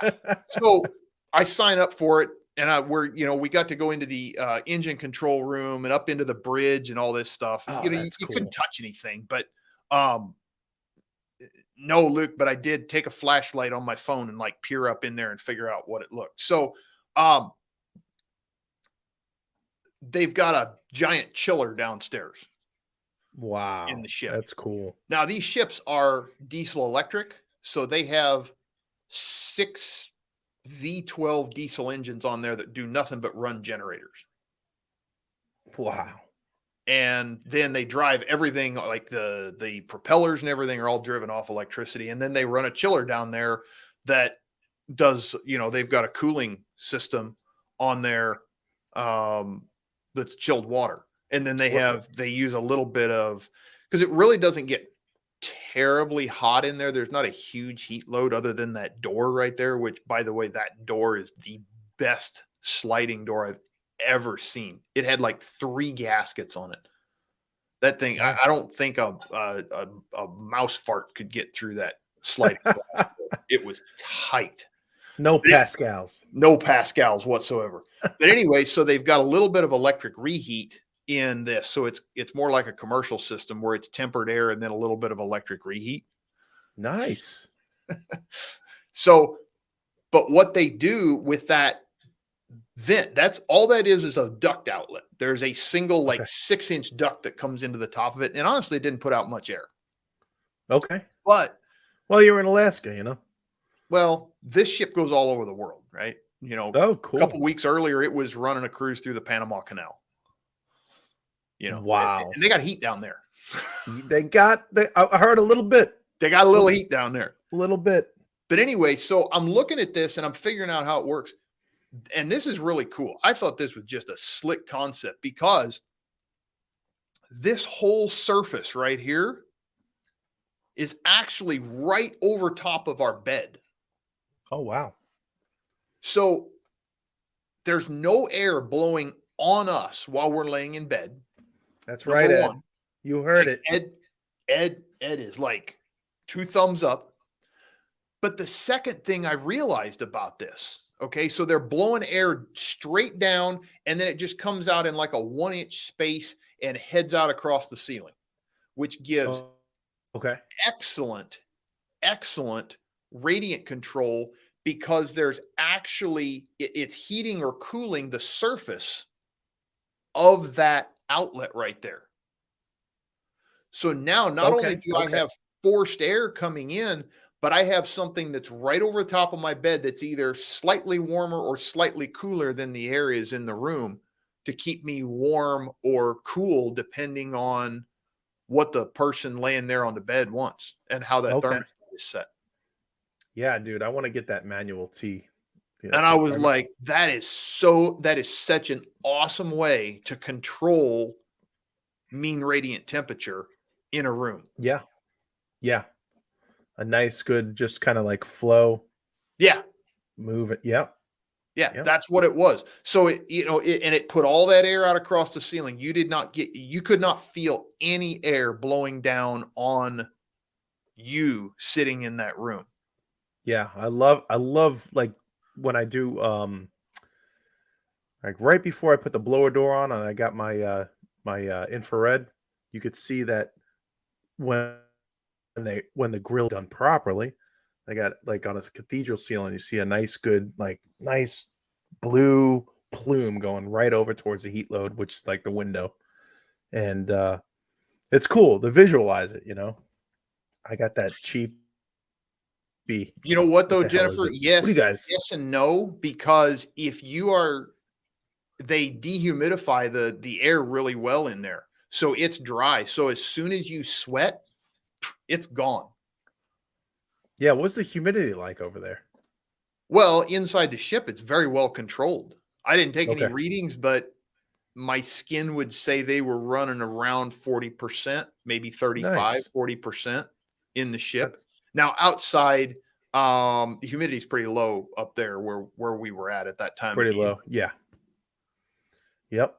Yeah. So I sign up for it, and we got to go into the engine control room and up into the bridge and all this stuff. Oh, you cool. couldn't touch anything, but no, Luke. But I did take a flashlight on my phone and like peer up in there and figure out what it looked. So they've got a giant chiller downstairs in Wow, the ship. that's cool. Now, these ships are diesel electric, so they have 6 V12 diesel engines on there that do nothing but run generators. Wow. And then they drive everything, like the propellers and everything are all driven off electricity. And then they run a chiller down there that does, they've got a cooling system on there that's chilled water. And then they use a little bit of, because it really doesn't get terribly hot in there. There's not a huge heat load other than that door right there, which, by the way, that door is the best sliding door I've ever seen. It had like 3 gaskets on it. That thing, I don't think a mouse fart could get through that sliding glass door. It was tight. No Pascals. No Pascals whatsoever. But anyway, so they've got a little bit of electric reheat in this. So it's more like a commercial system where it's tempered air and then a little bit of electric reheat. Nice. So, but what they do with that vent, that's all that is a duct outlet. There's a single 6-inch duct that comes into the top of it. And honestly, it didn't put out much air. Okay. But well, you're in Alaska, Well, this ship goes all over the world, right? Oh, cool. A couple weeks earlier, it was running a cruise through the Panama Canal. Wow. And they got heat down there. I heard a little bit. They got a little heat down there. A little bit. But anyway, so I'm looking at this and I'm figuring out how it works. And this is really cool. I thought this was just a slick concept because this whole surface right here is actually right over top of our bed. Oh, wow. So there's no air blowing on us while we're laying in bed. That's right, Ed. You heard it. Ed is like 2 thumbs up. But the second thing I realized about this, okay, so they're blowing air straight down and then it just comes out in like a 1-inch space and heads out across the ceiling, which gives excellent radiant control because there's actually, it's heating or cooling the surface of that outlet right there. So now not only do I have forced air coming in, but I have something that's right over the top of my bed that's either slightly warmer or slightly cooler than the air is in the room to keep me warm or cool, depending on what the person laying there on the bed wants and how that thermostat is set. Yeah, dude, I want to get that manual T. Yeah, and I was like, that is such an awesome way to control mean radiant temperature in a room. Yeah. Yeah. A nice, good, just kind of like flow. Yeah. Move it. Yeah. Yeah. That's what it was. So and it put all that air out across the ceiling. You could not feel any air blowing down on you sitting in that room. Yeah. I love like when I do, like right before I put the blower door on and I got my, infrared, you could see that when the grill done properly, they got like on a cathedral ceiling, you see a nice blue plume going right over towards the heat load, which is like the window. And it's cool to visualize it, I got that cheap B. You know what though, Jennifer? Yes, yes and no, because if they dehumidify the air really well in there. So it's dry. So as soon as you sweat, it's gone. Yeah. What's the humidity like over there? Well, inside the ship, it's very well controlled. I didn't take any readings, but my skin would say they were running around 40%, maybe 35, 40% in the ship. Now outside, the humidity is pretty low up there where we were at that time. Pretty low. Yeah. Yep.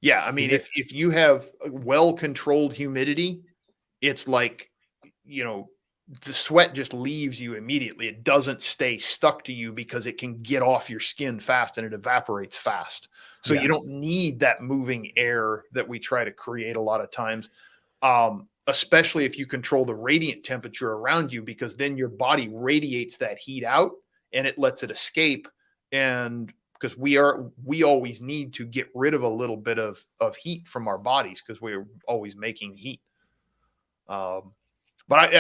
Yeah. I mean, if you have well-controlled humidity, it's like, the sweat just leaves you immediately. It doesn't stay stuck to you because it can get off your skin fast and it evaporates fast. So you don't need that moving air that we try to create a lot of times, especially if you control the radiant temperature around you, because then your body radiates that heat out and it lets it escape and because we always need to get rid of a little bit of heat from our bodies because we're always making heat. But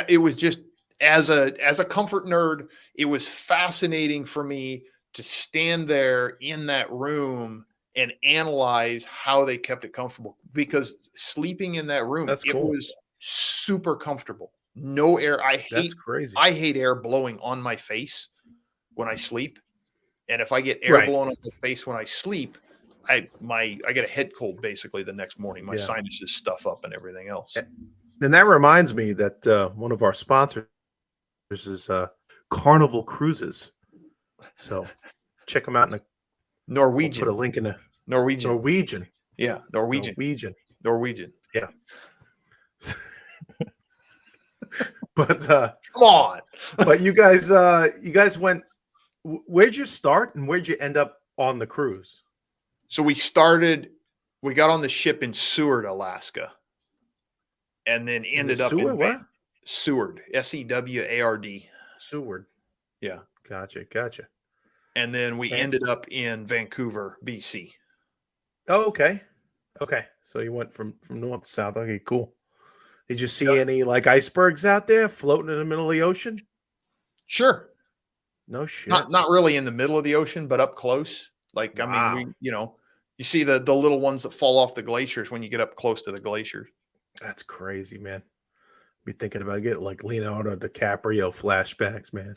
it was just as a comfort nerd, it was fascinating for me to stand there in that room and analyze how they kept it comfortable, because sleeping in that room, That's it cool. was super comfortable. No air. That's crazy. I hate air blowing on my face when I sleep. And if I get air Right. blown on my face when I sleep, I get a head cold basically the next morning. My Yeah. sinuses stuff up and everything else. And that reminds me that one of our sponsors is Carnival Cruises. So check them out. We'll Norwegian. put a link in the Norwegian. Norwegian. Yeah, Norwegian. Norwegian. Yeah. But Come on. but you guys went. Where'd you start and where'd you end up on the cruise? So we got on the ship in Seward, Alaska, and then ended up Seward, in what? Seward, Seward. Seward. Yeah. Gotcha. And then we And- ended up in Vancouver, BC. Oh, okay. So you went from north to south. Okay, cool. Did you see any like icebergs out there floating in the middle of the ocean? Sure. No shit. Not really in the middle of the ocean, but up close. Like, Wow. I mean, you see the little ones that fall off the glaciers when you get up close to the glaciers. That's crazy, man. Be thinking about getting like Leonardo DiCaprio flashbacks, man.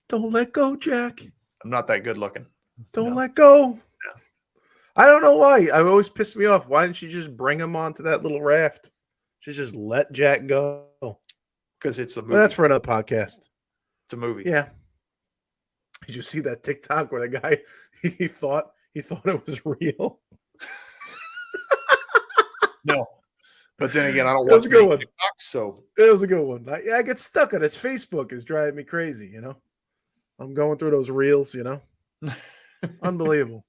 Don't let go, Jack. I'm not that good looking. Don't No. let go. I don't know why. It always pissed me off. Why didn't she just bring him onto that little raft? She just let Jack go. Because it's a movie. Well, that's for another podcast. It's a movie. Yeah. Did you see that TikTok where the guy he thought it was real? No. But then again, I don't That was watch a good many one. TikToks, so It was a good one. I get stuck on it. Facebook is driving me crazy, I'm going through those reels, Unbelievable.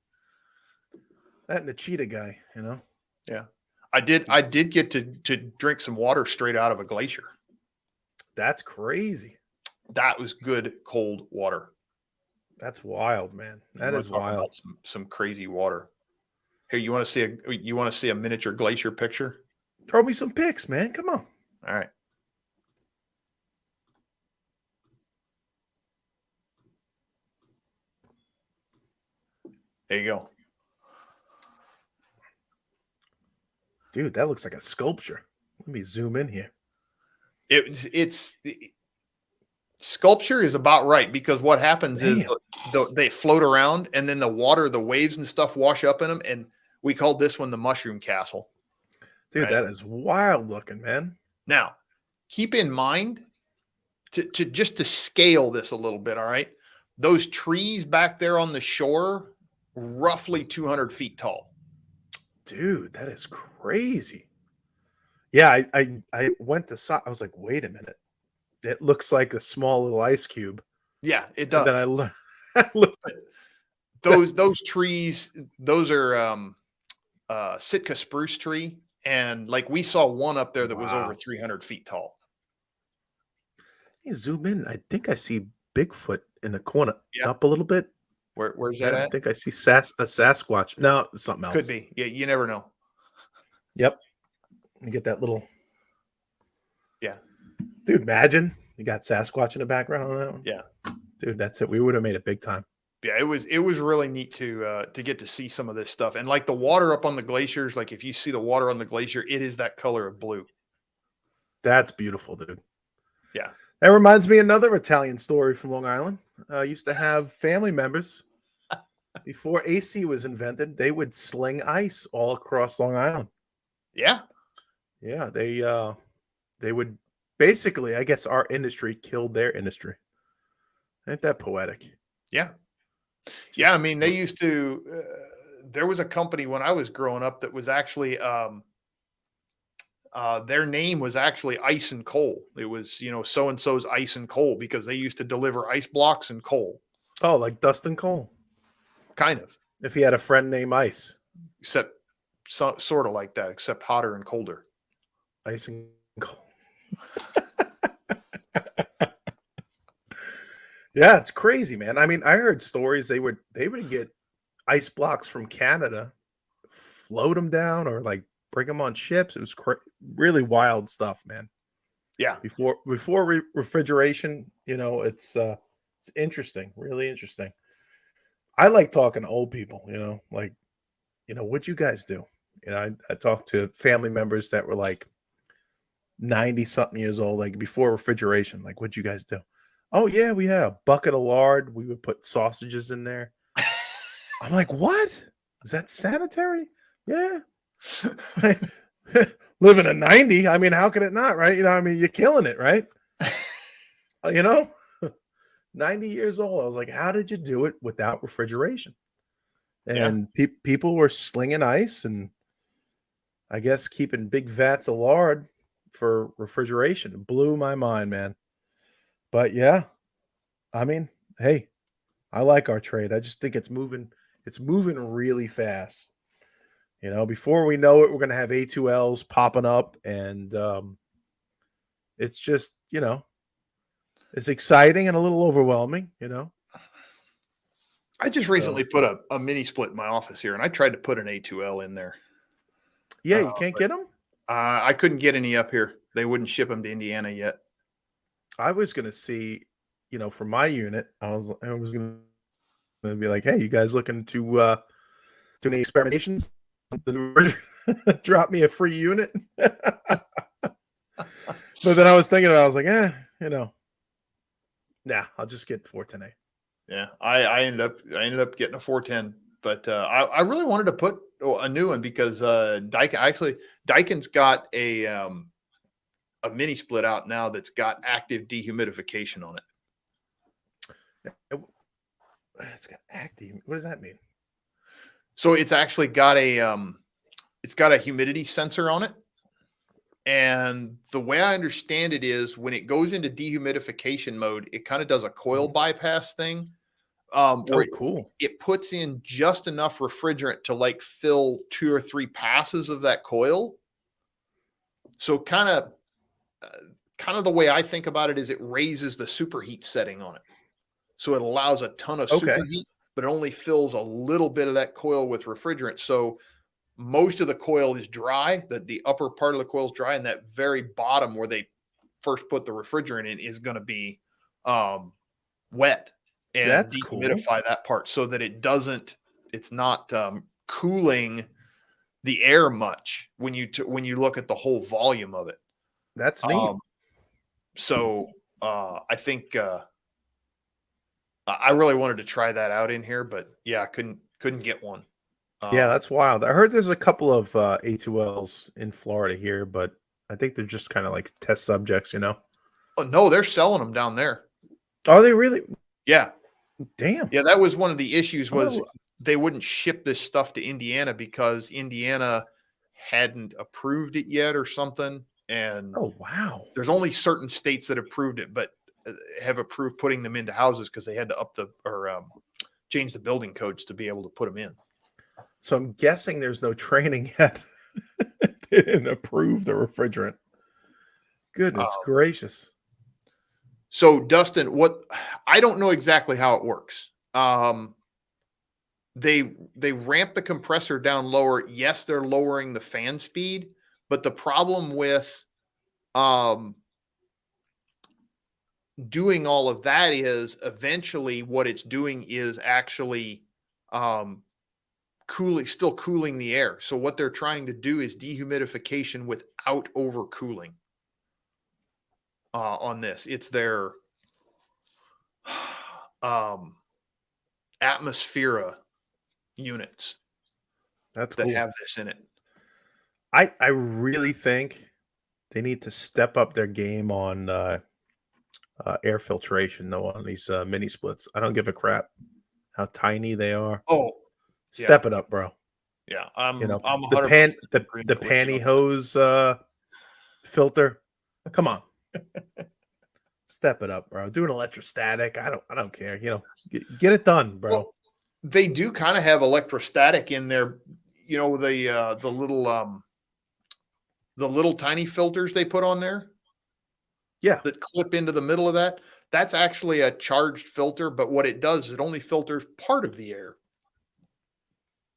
That and the cheetah guy, yeah. I did get to drink some water straight out of a glacier. That's crazy. That was good cold water. That's wild, man. That You is wanna talk wild. about some crazy water. Here, you want to see a miniature glacier picture? Throw me some pics, man. Come on. All right. There you go. Dude, that looks like a sculpture. Let me zoom in here. It's sculpture is about right, because what happens is they float around and then the waves and stuff wash up in them, and we called this one the Mushroom Castle. Dude, Right. that is wild looking, man. Now, keep in mind to scale this a little bit. All right, those trees back there on the shore, roughly 200 feet tall. Dude, that is crazy. Yeah, I went to I was like, wait a minute. It looks like a small little ice cube. Yeah, it And does. then I looked. Those trees, those are Sitka spruce tree, and like we saw one up there that was Wow. over 300 feet tall. Zoom in. I think I see Bigfoot in the corner. Yeah. Up a little bit. Where's that Yeah, I at? think I see a Sasquatch. No, something else. Could be. Yeah, you never know. Yep. You get that little. Yeah. Dude, imagine you got Sasquatch in the background on that one. Yeah. Dude, that's it. We would have made it big time. Yeah, it was really neat to get to see some of this stuff. And like the water up on the glaciers, like if you see the water on the glacier, it is that color of blue. That's beautiful, dude. Yeah. That reminds me of another Italian story from Long Island. Used to have family members before AC was invented. They would sling ice all across Long Island. Yeah. Yeah, they would basically. I guess our industry killed their industry. Ain't that poetic? Yeah. Yeah. I mean, they used to. There was a company when I was growing up that was actually. Their name was actually Ice and Coal. It was, so and so's Ice and Coal, because they used to deliver ice blocks and coal. Oh, like Dustin Cole. Kind of, If he had a friend named Ice. except sort of like that, except hotter and colder. Ice and Cole. Yeah, it's crazy, man. I mean, I heard stories they would get ice blocks from Canada, float them down, or like bring them on ships. It was really wild stuff, man. Yeah. Before refrigeration, it's interesting, really interesting. I like talking to old people, like, what you guys do? I talked to family members that were like 90 something years old, like before refrigeration. Like, what'd you guys do? Oh, yeah, we had a bucket of lard. We would put sausages in there. I'm like, what? Is that sanitary? Yeah. Living at 90, I mean, how can it not, right? I mean, you're killing it, right? You know, 90 years old. I was like, how did you do it without refrigeration? Yeah. And people were slinging ice and I guess keeping big vats of lard for refrigeration. It blew my mind, man. But yeah, I mean, hey, I like our trade. I just think it's moving really fast. Before we know it, we're gonna have A2Ls popping up, and it's just, it's exciting and a little overwhelming. I just So recently put a mini split in my office here, and I tried to put an A2L in there. yeah, you can't get them. I couldn't get any up here. They wouldn't ship them to Indiana yet. I was gonna see, for my unit, I was gonna be like, hey, you guys looking to do any experimentations? Drop me a free unit. But then I was thinking, I was like, nah, I'll just get 410A. Yeah, I ended up getting a 410, but I really wanted to put a new one because Daikin's got a mini split out now that's got active dehumidification on it. It's got active. What does that mean? So it's actually got a humidity sensor on it. And the way I understand it is when it goes into dehumidification mode, it kind of does a coil bypass thing. Where Cool. it puts in just enough refrigerant to like fill 2 or 3 passes of that coil. So kind of the way I think about it is it raises the superheat setting on it. So it allows a ton of superheat, but it only fills a little bit of that coil with refrigerant. So most of the coil is dry, the upper part of the coil is dry, and that very bottom where they first put the refrigerant in is going to be wet, and That's cool. dehumidify that part so that it's not cooling the air much when you look at the whole volume of it. That's neat. So I think I really wanted to try that out in here, but yeah, I couldn't get one. Yeah, that's wild. I heard there's a couple of A2Ls in Florida here, but I think they're just kind of like test subjects, Oh, no, they're selling them down there. Are they really? Yeah. Damn. Yeah, that was one of the issues was they wouldn't ship this stuff to Indiana because Indiana hadn't approved it yet or something. And oh, wow. There's only certain states that approved it, but have approved putting them into houses because they had to change the building codes to be able to put them in. So I'm guessing there's no training yet. They didn't approve the refrigerant. Goodness gracious. So Dustin, I don't know exactly how it works. They ramp the compressor down lower. Yes, they're lowering the fan speed, but the problem with doing all of that is eventually what it's doing is actually still cooling the air. So what they're trying to do is dehumidification without overcooling. On this, it's their Atmosphera units that cool. Have this in it. I really think they need to step up their game on air filtration though on these mini splits. I don't give a crap how tiny they are. Oh, step it up, bro. Yeah, I'm the pantyhose filter. Come on. Step it up, bro. Do an electrostatic. I don't care. Get it done, bro. Well, they do kind of have electrostatic in there. The little tiny filters they put on there. Yeah, that clip into the middle of that. That's actually a charged filter, but what it does is it only filters part of the air.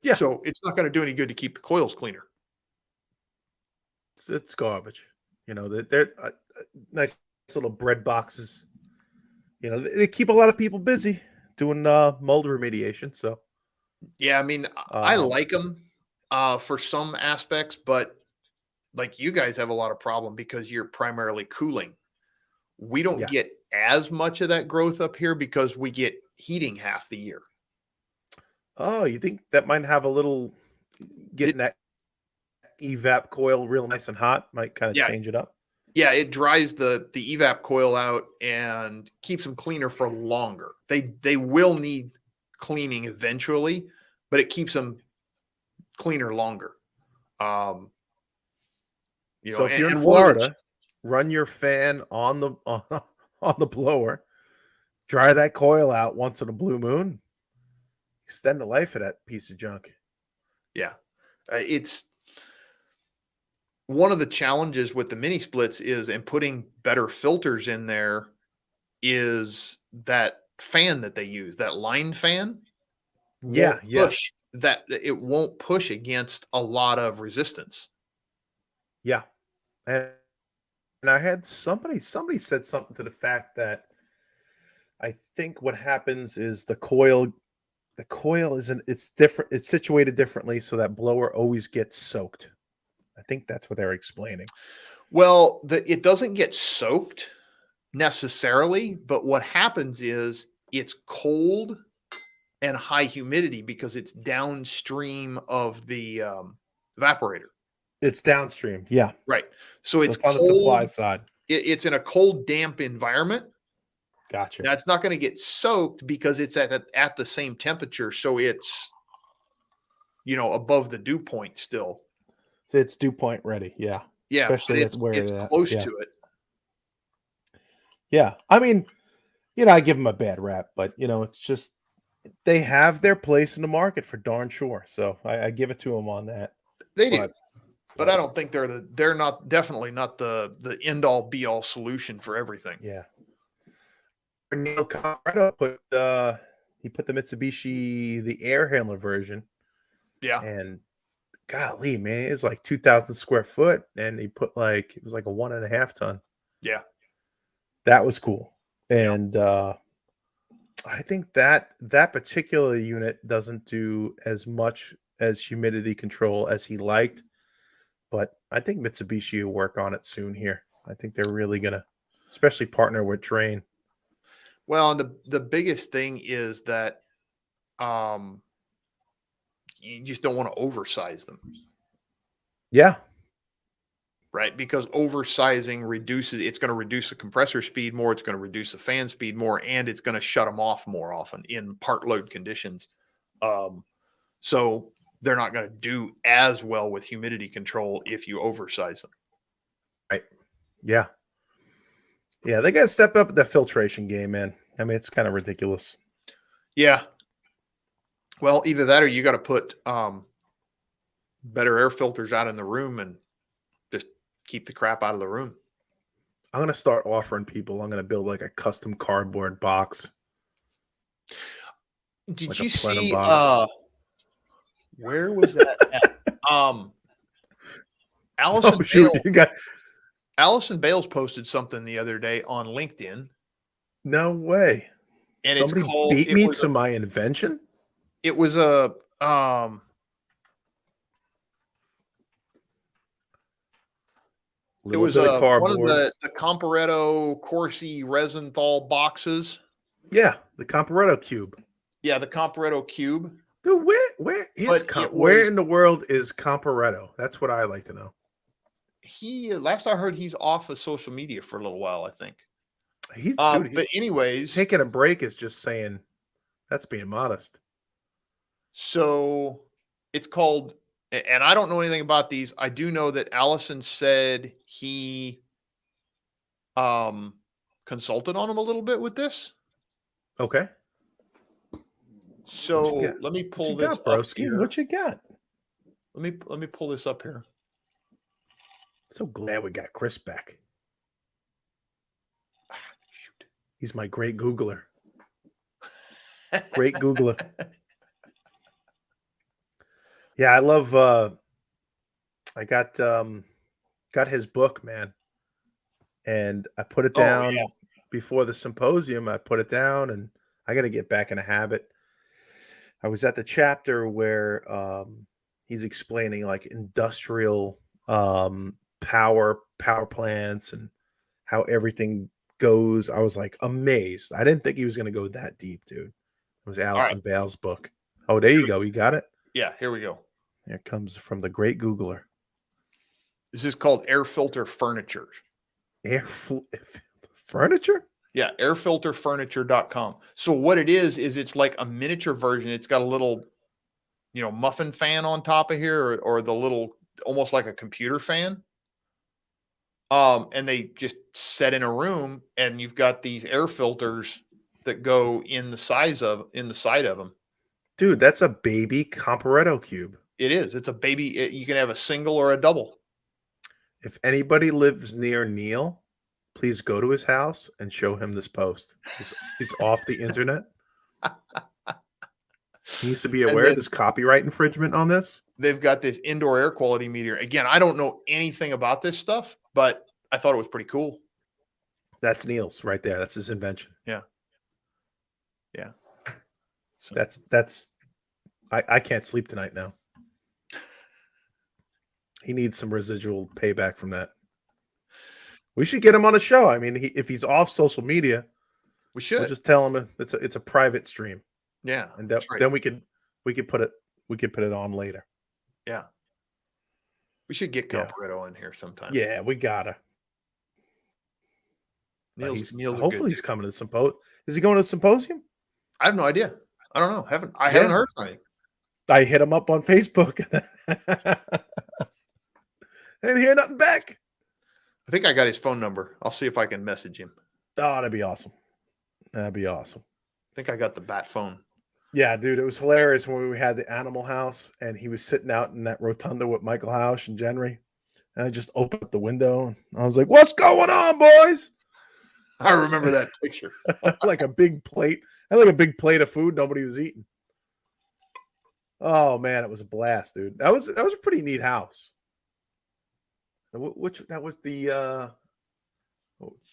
Yeah, So it's not going to do any good to keep the coils cleaner. it's garbage. You know, they're nice little bread boxes. You know, they keep a lot of people busy doing mold remediation. So, Yeah, I mean, I um, like them for some aspects, but like you guys have a lot of problem because you're primarily cooling. We don't yeah. get as much of that growth up here because we get heating half the year. Oh, you think that might have a little It, getting that evap coil real nice and hot might kind of yeah, change it up? yeah, it dries the evap coil out and keeps them cleaner for longer. They will need cleaning eventually, but it keeps them cleaner longer. Um, So if you're in and one of the Florida, run your fan on the on the blower, dry that coil out once in a blue moon, extend the life of that piece of junk. yeah, it's one of the challenges with the mini splits is and putting better filters in there is that fan that they use, that line fan Yeah, won't yeah, push that it won't push against a lot of resistance. yeah. And I had somebody said something to the fact that I think what happens is the coil isn't it's different, it's situated differently so that blower always gets soaked. I think that's what they're explaining. Well, it doesn't get soaked necessarily, but what happens is it's cold and high humidity because it's downstream of the evaporator. It's downstream. Yeah. Right. So So it's it's on the supply cold. side. It's in a cold, damp environment. Gotcha. Now it's not going to get soaked because it's at the same temperature. So it's, above the dew point still. So it's dew point ready. Yeah. Yeah. But Especially at where it's it at. close Yeah. to it. Yeah. I mean, I give them a bad rap, but it's just they have their place in the market for darn sure. So I give it to them on that. They do. But But I don't think they're not definitely not the end all be all solution for everything. yeah. Neil Colorado put the Mitsubishi the air handler version, Yeah. and golly, man, it's like 2,000 square foot, and he put it was like a 1.5 ton. Yeah. That was cool. Yeah. And I think that particular unit doesn't do as much as humidity control as he liked, but I think Mitsubishi will work on it soon here. I think they're really gonna, especially partner with Drain. Well, and the biggest thing is that um you just don't want to oversize them, Yeah, right? Because oversizing it's going to reduce the compressor speed more, it's going to reduce the fan speed more, and it's going to shut them off more often in part load conditions. So they're not going to do as well with humidity control if you oversize them. right. Yeah, yeah, they gotta step up the filtration game, man. I mean, it's kind of ridiculous. Yeah. Well, either that or you got to put better air filters out in the room and just keep the crap out of the room. I'm gonna start offering people. I'm gonna build like a custom cardboard box, Did like a you plenum see box. where was that at? Oh Allison shoot, Bale you got Allison Bales posted something the other day on LinkedIn, no way. and it's Somebody called beat me to my invention. it was a um A it little was bit of one of cardboard. the Comparetto Corsi Resinthal boxes. Yeah, the Comparetto cube. Yeah, the Comparetto Cube. Dude, But it where was in the world is Comparetto? That's what I like to know. he last I heard he's off of social media for a little while, I think. He's But anyways, taking a break is just saying that's being modest. so it's called, and I don't know anything about these. I do know that Allison said he consulted on him a little bit with this. Okay. What you So got? let me What you pull this got, up broski? here. What you got? Let me pull this up here. So glad we got Chris back. Ah, shoot. He's my great Googler. Great Googler. Yeah, I love I got his book, man. And I put it Oh yeah. down before the symposium. I put it down and I got to get back in a habit. I was at the chapter where he's explaining like industrial power plants and how everything goes. I was like amazed. I didn't think he was going to go that deep, dude. It was All right. Allison Bale's book. Oh, there you go. You got it. Yeah. Here we go. Here it comes from the great Googler. This is called Air Filter Furniture. Furniture? Yeah, airfilterfurniture.com. So what it is it's like a miniature version. It's got a little, muffin fan on top of here, or the little, almost like a computer fan. And they just set in a room, and you've got these air filters that go in the side of them. Dude, that's a baby Comparetto cube. It is. It's a baby. You can have a single or a double. If anybody lives near Neil, please go to his house and show him this post. He's off the internet. He needs to be aware there's copyright infringement on this. They've got this indoor air quality meter. Again, I don't know anything about this stuff, but I thought it was pretty cool. That's Neil's right there. That's his invention. Yeah. Yeah. So I can't sleep tonight now. He needs some residual payback from that. We should get him on a show. I mean, if he's off social media, we should. We'll just tell him it's a private stream. Yeah, and then we could put it on later. Yeah, we should get Comparetto in here sometime. Yeah, we gotta. Neil's hopefully he's coming to the symposium. Is he going to the symposium? I have no idea. I don't know. I haven't heard from him. I hit him up on Facebook. Didn't hear nothing back. I think I got his phone number. I'll see if I can message him. Oh, that'd be awesome. That'd be awesome. I think I got the bat phone. Yeah, dude, it was hilarious when we had the Animal House and he was sitting out in that rotunda with Michael Hausch and Jenry. And I just opened up the window and I was like, "What's going on, boys?" I remember that picture. Like a big plate. I had like a big plate of food nobody was eating. Oh man, it was a blast, dude. That was a pretty neat house. Which that was the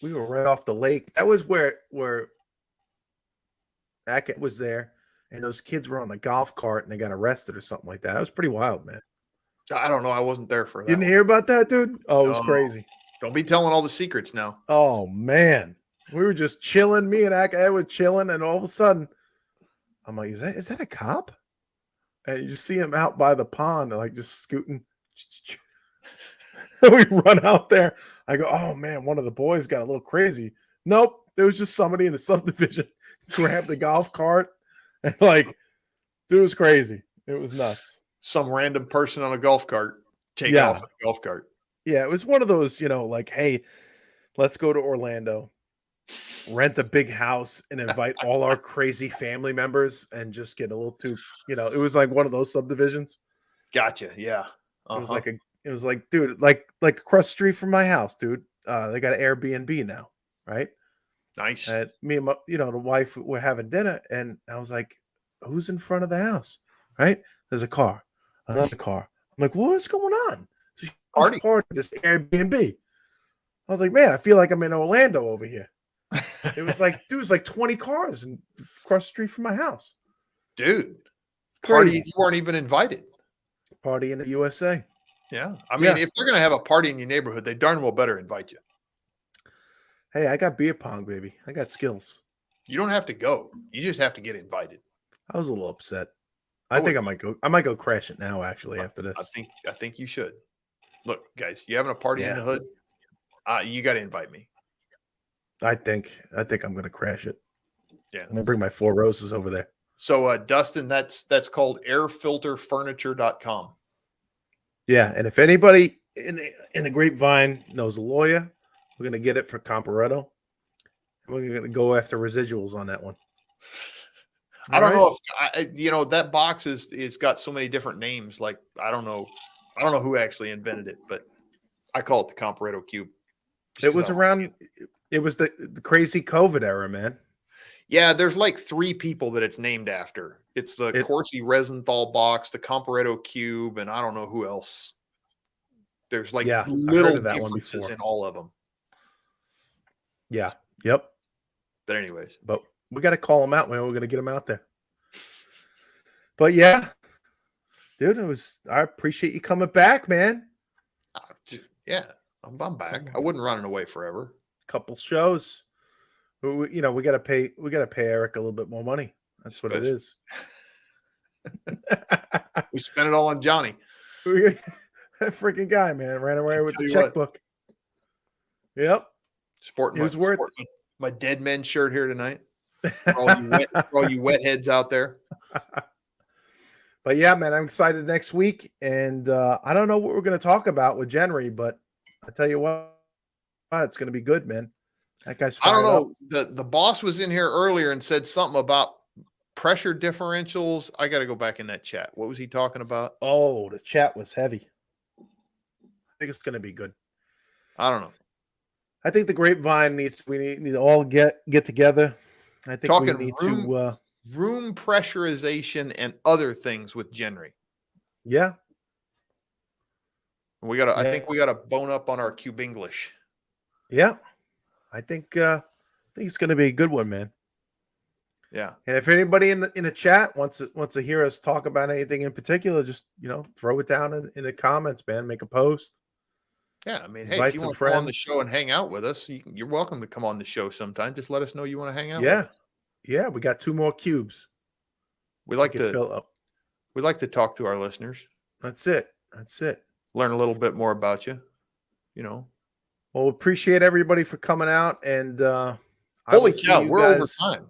we were right off the lake. That was where Hackett was there, and those kids were on the golf cart and they got arrested or something like that. That was pretty wild, man. I don't know. I wasn't there for that. Didn't hear about that, dude? Oh, it was crazy. Don't be telling all the secrets now. Oh man. We were just chilling. Me and Hackett were chilling, and all of a sudden, I'm like, is that a cop? And you just see him out by the pond, like just scooting. We run out there. I go, "Oh man, one of the boys got a little crazy." Nope, there was just somebody in the subdivision grabbed the golf cart and like, dude, it was crazy. It was nuts. Some random person on a golf cart take off the golf cart. Yeah, it was one of those, like, hey, let's go to Orlando, rent a big house, and invite all our crazy family members, and just get a little too, it was like one of those subdivisions. Gotcha. Yeah. Uh-huh. It was like, dude, like across the street from my house, dude. They got an Airbnb now, right? Nice. And me and my, the wife were having dinner, and I was like, "Who's in front of the house?" Right? There's a car, another car. I'm like, "What's going on?" So party this Airbnb. I was like, "Man, I feel like I'm in Orlando over here." It was like, dude, it's like 20 cars across the street from my house. Dude, it's party. You weren't even invited. Party in the USA. Yeah. I mean, if they're going to have a party in your neighborhood, they darn well better invite you. Hey, I got beer pong, baby. I got skills. You don't have to go. You just have to get invited. I was a little upset. I think I might go crash it now, actually, after this. I think you should. Look, guys, you having a party in the hood? You got to invite me. I think I'm going to crash it. Yeah. I'm going to bring my 4 roses over there. So, Dustin, that's called airfilterfurniture.com. Yeah, and if anybody in the grapevine knows a lawyer, we're going to get it for Comparetto. And we're going to go after residuals on that one. I don't know if that box is got so many different names. Like, I don't know who actually invented it, but I call it the Comparetto cube. It was around It was the crazy COVID era, man. Yeah, there's like 3 people that it's named after. It's the Corsi Resenthal box, the Comparetto cube, and I don't know who else. There's like Yeah, I little heard of that one differences before. in all of them. Yeah. Yep. But anyways, But we got to call them out, man. We're going to get them out there. But yeah, dude, I appreciate you coming back, man. yeah, I'm back. I wasn't running away forever. Couple shows. We got to pay Eric a little bit more money. That's what it is. We spent it all on Johnny. That freaking guy, man, ran away with the checkbook. Yep. Sporting my Dead Men shirt here tonight. For all you wet heads out there. But yeah, man, I'm excited next week. And I don't know what we're going to talk about with Jenry, but I tell you what, it's going to be good, man. That guy's fired I don't know. The boss was in here earlier and said something about pressure differentials. I got to go back in that chat. What was he talking about? Oh, the chat was heavy. I think it's going to be good. I don't know. I think the Grapevine we need to all get together. I think we need to room pressurization and other things with Jenry. Yeah. I think we got to bone up on our Cube English. Yeah. I think it's going to be a good one, man. Yeah. And if anybody in the chat wants to hear us talk about anything in particular, just throw it down in the comments, man. Make a post. Yeah, I mean, hey, if you want to come on the show and hang out with us, you're welcome to come on the show sometime. Just let us know you want to hang out. Yeah, with us. Yeah. We got 2 more cubes. We like to fill up. We like to talk to our listeners. That's it. Learn a little bit more about you. Well, appreciate everybody for coming out, and holy cow, we're over time.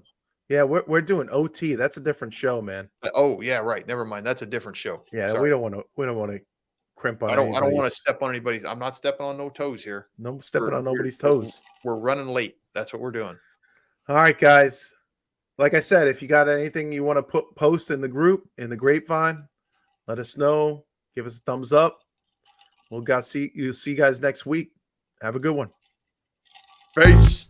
Yeah, we're doing OT. That's a different show, man. Oh yeah, right. Never mind. That's a different show. Yeah, sorry. we don't want to crimp on. I don't want to step on anybody's. I'm not stepping on no toes here. No stepping on nobody's toes. We're running late. That's what we're doing. All right, guys. Like I said, if you got anything you want to post in the group, in the Grapevine, let us know. Give us a thumbs up. We'll see you guys next week. Have a good one. Peace.